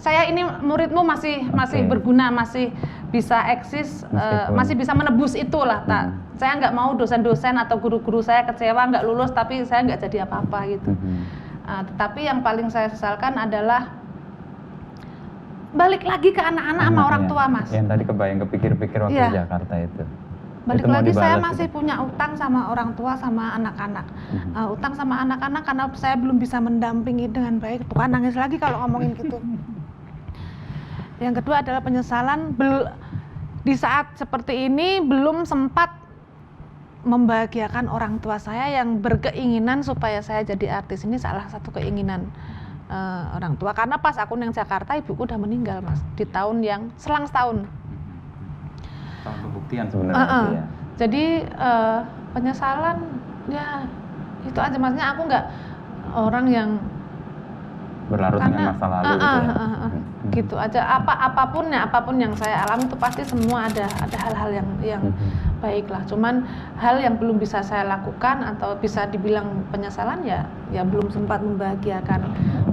[SPEAKER 1] saya ini muridmu masih berguna, masih bisa eksis, masih bisa menebus itulah. Saya enggak mau dosen-dosen atau guru-guru saya kecewa nggak lulus tapi saya enggak jadi apa-apa gitu. Tetapi yang paling saya sesalkan adalah balik lagi ke anak-anak sama orang tua, Mas.
[SPEAKER 2] Yang tadi kepikir-pikir waktu di Jakarta itu.
[SPEAKER 1] Balik lagi saya masih punya utang sama orang tua sama anak-anak. Utang sama anak-anak karena saya belum bisa mendampingi dengan baik. Bukan nangis lagi kalau ngomongin gitu. Yang kedua adalah penyesalan di saat seperti ini belum sempat membahagiakan orang tua saya yang berkeinginan supaya saya jadi artis. Ini salah satu keinginan orang tua, karena pas aku neng Jakarta ibuku udah meninggal, Mas, di tahun yang selang setahun.
[SPEAKER 2] Tahun pembuktian sebenarnya.
[SPEAKER 1] Jadi penyesalan ya itu aja, maksudnya aku nggak orang yang
[SPEAKER 2] berlarut dengan masa lalu
[SPEAKER 1] gitu aja. Apapun yang saya alami itu pasti semua ada hal-hal yang baik lah. Cuman hal yang belum bisa saya lakukan atau bisa dibilang penyesalan ya belum sempat membahagiakan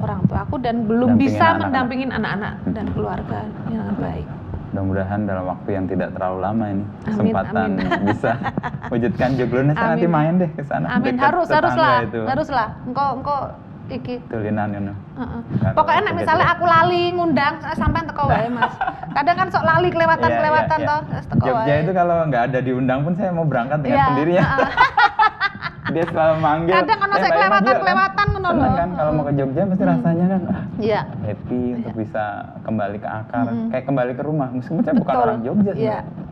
[SPEAKER 1] orang tua aku dan belum bisa mendampingin anak-anak dan keluarga dengan baik.
[SPEAKER 2] Mudah-mudahan dalam waktu yang tidak terlalu lama ini kesempatan bisa wujudkan Joglones. Nanti main deh ke sana.
[SPEAKER 1] Amin. Haruslah. Engkau iki
[SPEAKER 2] tulinan ngono.
[SPEAKER 1] Pokoknya nek misalnya aku lali ngundang sampean teko wae, Mas. Kadang kan sok lali kelewatan toh, teko wae.
[SPEAKER 2] Jogja itu kalau nggak ada diundang pun saya mau berangkat dengan sendirinya. Dia selalu manggil.
[SPEAKER 1] Kadang ono sik kelewatan ngono lho.
[SPEAKER 2] Kan kalau mau ke Jogja pasti rasanya kan happy untuk bisa kembali ke akar, kayak kembali ke rumah. Meskipun saya bukan orang Jogja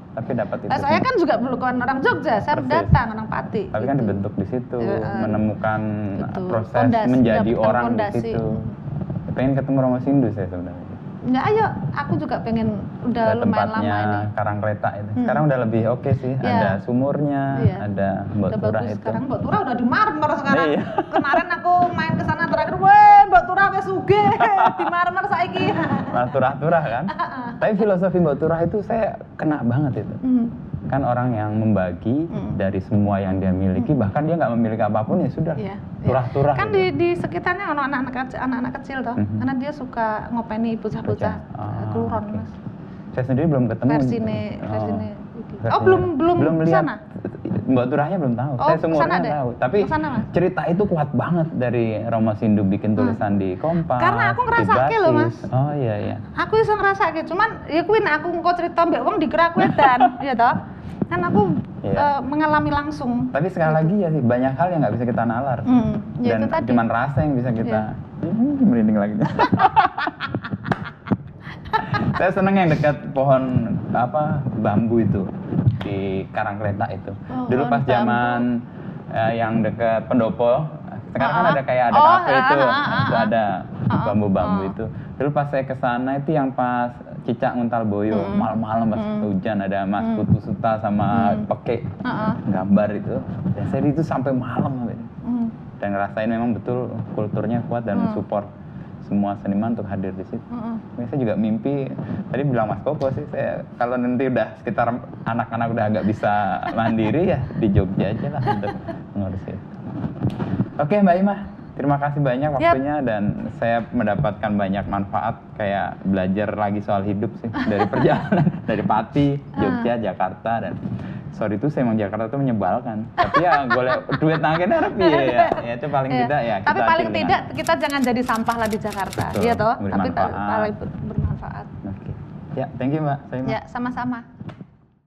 [SPEAKER 2] tapi dapat itu.
[SPEAKER 1] Saya kan juga bukan orang Jogja, saya datang orang Pati.
[SPEAKER 2] Tapi kan dibentuk di situ, menemukan proses menjadi orang di situ. Pengen ketemu Romo Sindu saya sebenarnya.
[SPEAKER 1] Ya ayo, aku juga pengen udah
[SPEAKER 2] ke
[SPEAKER 1] lumayan
[SPEAKER 2] tempatnya
[SPEAKER 1] lama ini.
[SPEAKER 2] Karangkreta itu. Sekarang udah lebih oke sih, ada sumurnya, ada Mbok
[SPEAKER 1] Udah
[SPEAKER 2] Turah
[SPEAKER 1] bagus.
[SPEAKER 2] itu.
[SPEAKER 1] Sekarang Mbok Turah udah di marmer sekarang.
[SPEAKER 2] Iya.
[SPEAKER 1] Kemarin aku main ke sana terakhir, weh Mbok Turah wis sugih di marmer saiki.
[SPEAKER 2] Malah turah-turah kan. Tapi filosofi Mbok Turah itu saya kena banget itu. Kan orang yang membagi dari semua yang dia miliki, bahkan dia nggak memiliki apapun ya sudah turah-turah.
[SPEAKER 1] Kan
[SPEAKER 2] gitu.
[SPEAKER 1] di sekitarnya ono anak-anak kecil toh, karena dia suka ngopeni bocah-bocah keluron
[SPEAKER 2] okay.
[SPEAKER 1] Mas.
[SPEAKER 2] Saya sendiri belum ketemu.
[SPEAKER 1] Versine.
[SPEAKER 2] Versinya.
[SPEAKER 1] Belum
[SPEAKER 2] lihat.
[SPEAKER 1] sana.
[SPEAKER 2] Mbak Turahnya belum tahu.
[SPEAKER 1] Oh,
[SPEAKER 2] Saya semuanya
[SPEAKER 1] sana
[SPEAKER 2] tahu. Tapi
[SPEAKER 1] sana, Mas.
[SPEAKER 2] cerita itu kuat banget dari Romo Sindu bikin tulisan di Kompas.
[SPEAKER 1] Karena aku ngerasake loh, Mas.
[SPEAKER 2] Oh iya.
[SPEAKER 1] Aku iso ngrasake, cuman ya kuwi nek aku engko cerita mbek wong dikira aku edan, ya toh. Kan aku mengalami langsung.
[SPEAKER 2] Tapi sekali lagi ya sih, banyak hal yang nggak bisa kita nalar.
[SPEAKER 1] Ya
[SPEAKER 2] Dan
[SPEAKER 1] itu tadi.
[SPEAKER 2] cuman rasa yang bisa kita merinding lagi. Saya seneng yang dekat pohon bambu itu di Karangkreta itu. Dulu pas zaman yang dekat Pendopo, sekarang kan ada kayak ada kafe itu ada bambu-bambu itu. Dulu pas saya kesana itu yang pas Cicak Nguntal Boyo, malam-malam pas hujan ada Mas Putu Suta sama Peke gambar itu. Dan saya itu sampai malam dan ngerasain memang betul kulturnya kuat dan mensupport semua seniman untuk hadir di situ. Saya juga mimpi, tadi bilang Mas Koko sih, saya kalau nanti udah sekitar anak-anak udah agak bisa mandiri ya di Jogja aja lah untuk ngurus itu. Oke Mbak Imah, terima kasih banyak waktunya dan saya mendapatkan banyak manfaat kayak belajar lagi soal hidup sih dari perjalanan dari Pati, Jogja, Jakarta dan sorry itu saya emang Jakarta tuh menyebalkan. Tapi ya boleh duit nangkin tapi ya itu paling tidak ya.
[SPEAKER 1] Tapi paling tidak kita jangan jadi sampah lah di Jakarta, iya toh. Tapi paling bermanfaat.
[SPEAKER 2] Oke. Ya, thank you Mbak.
[SPEAKER 1] Ya, sama-sama.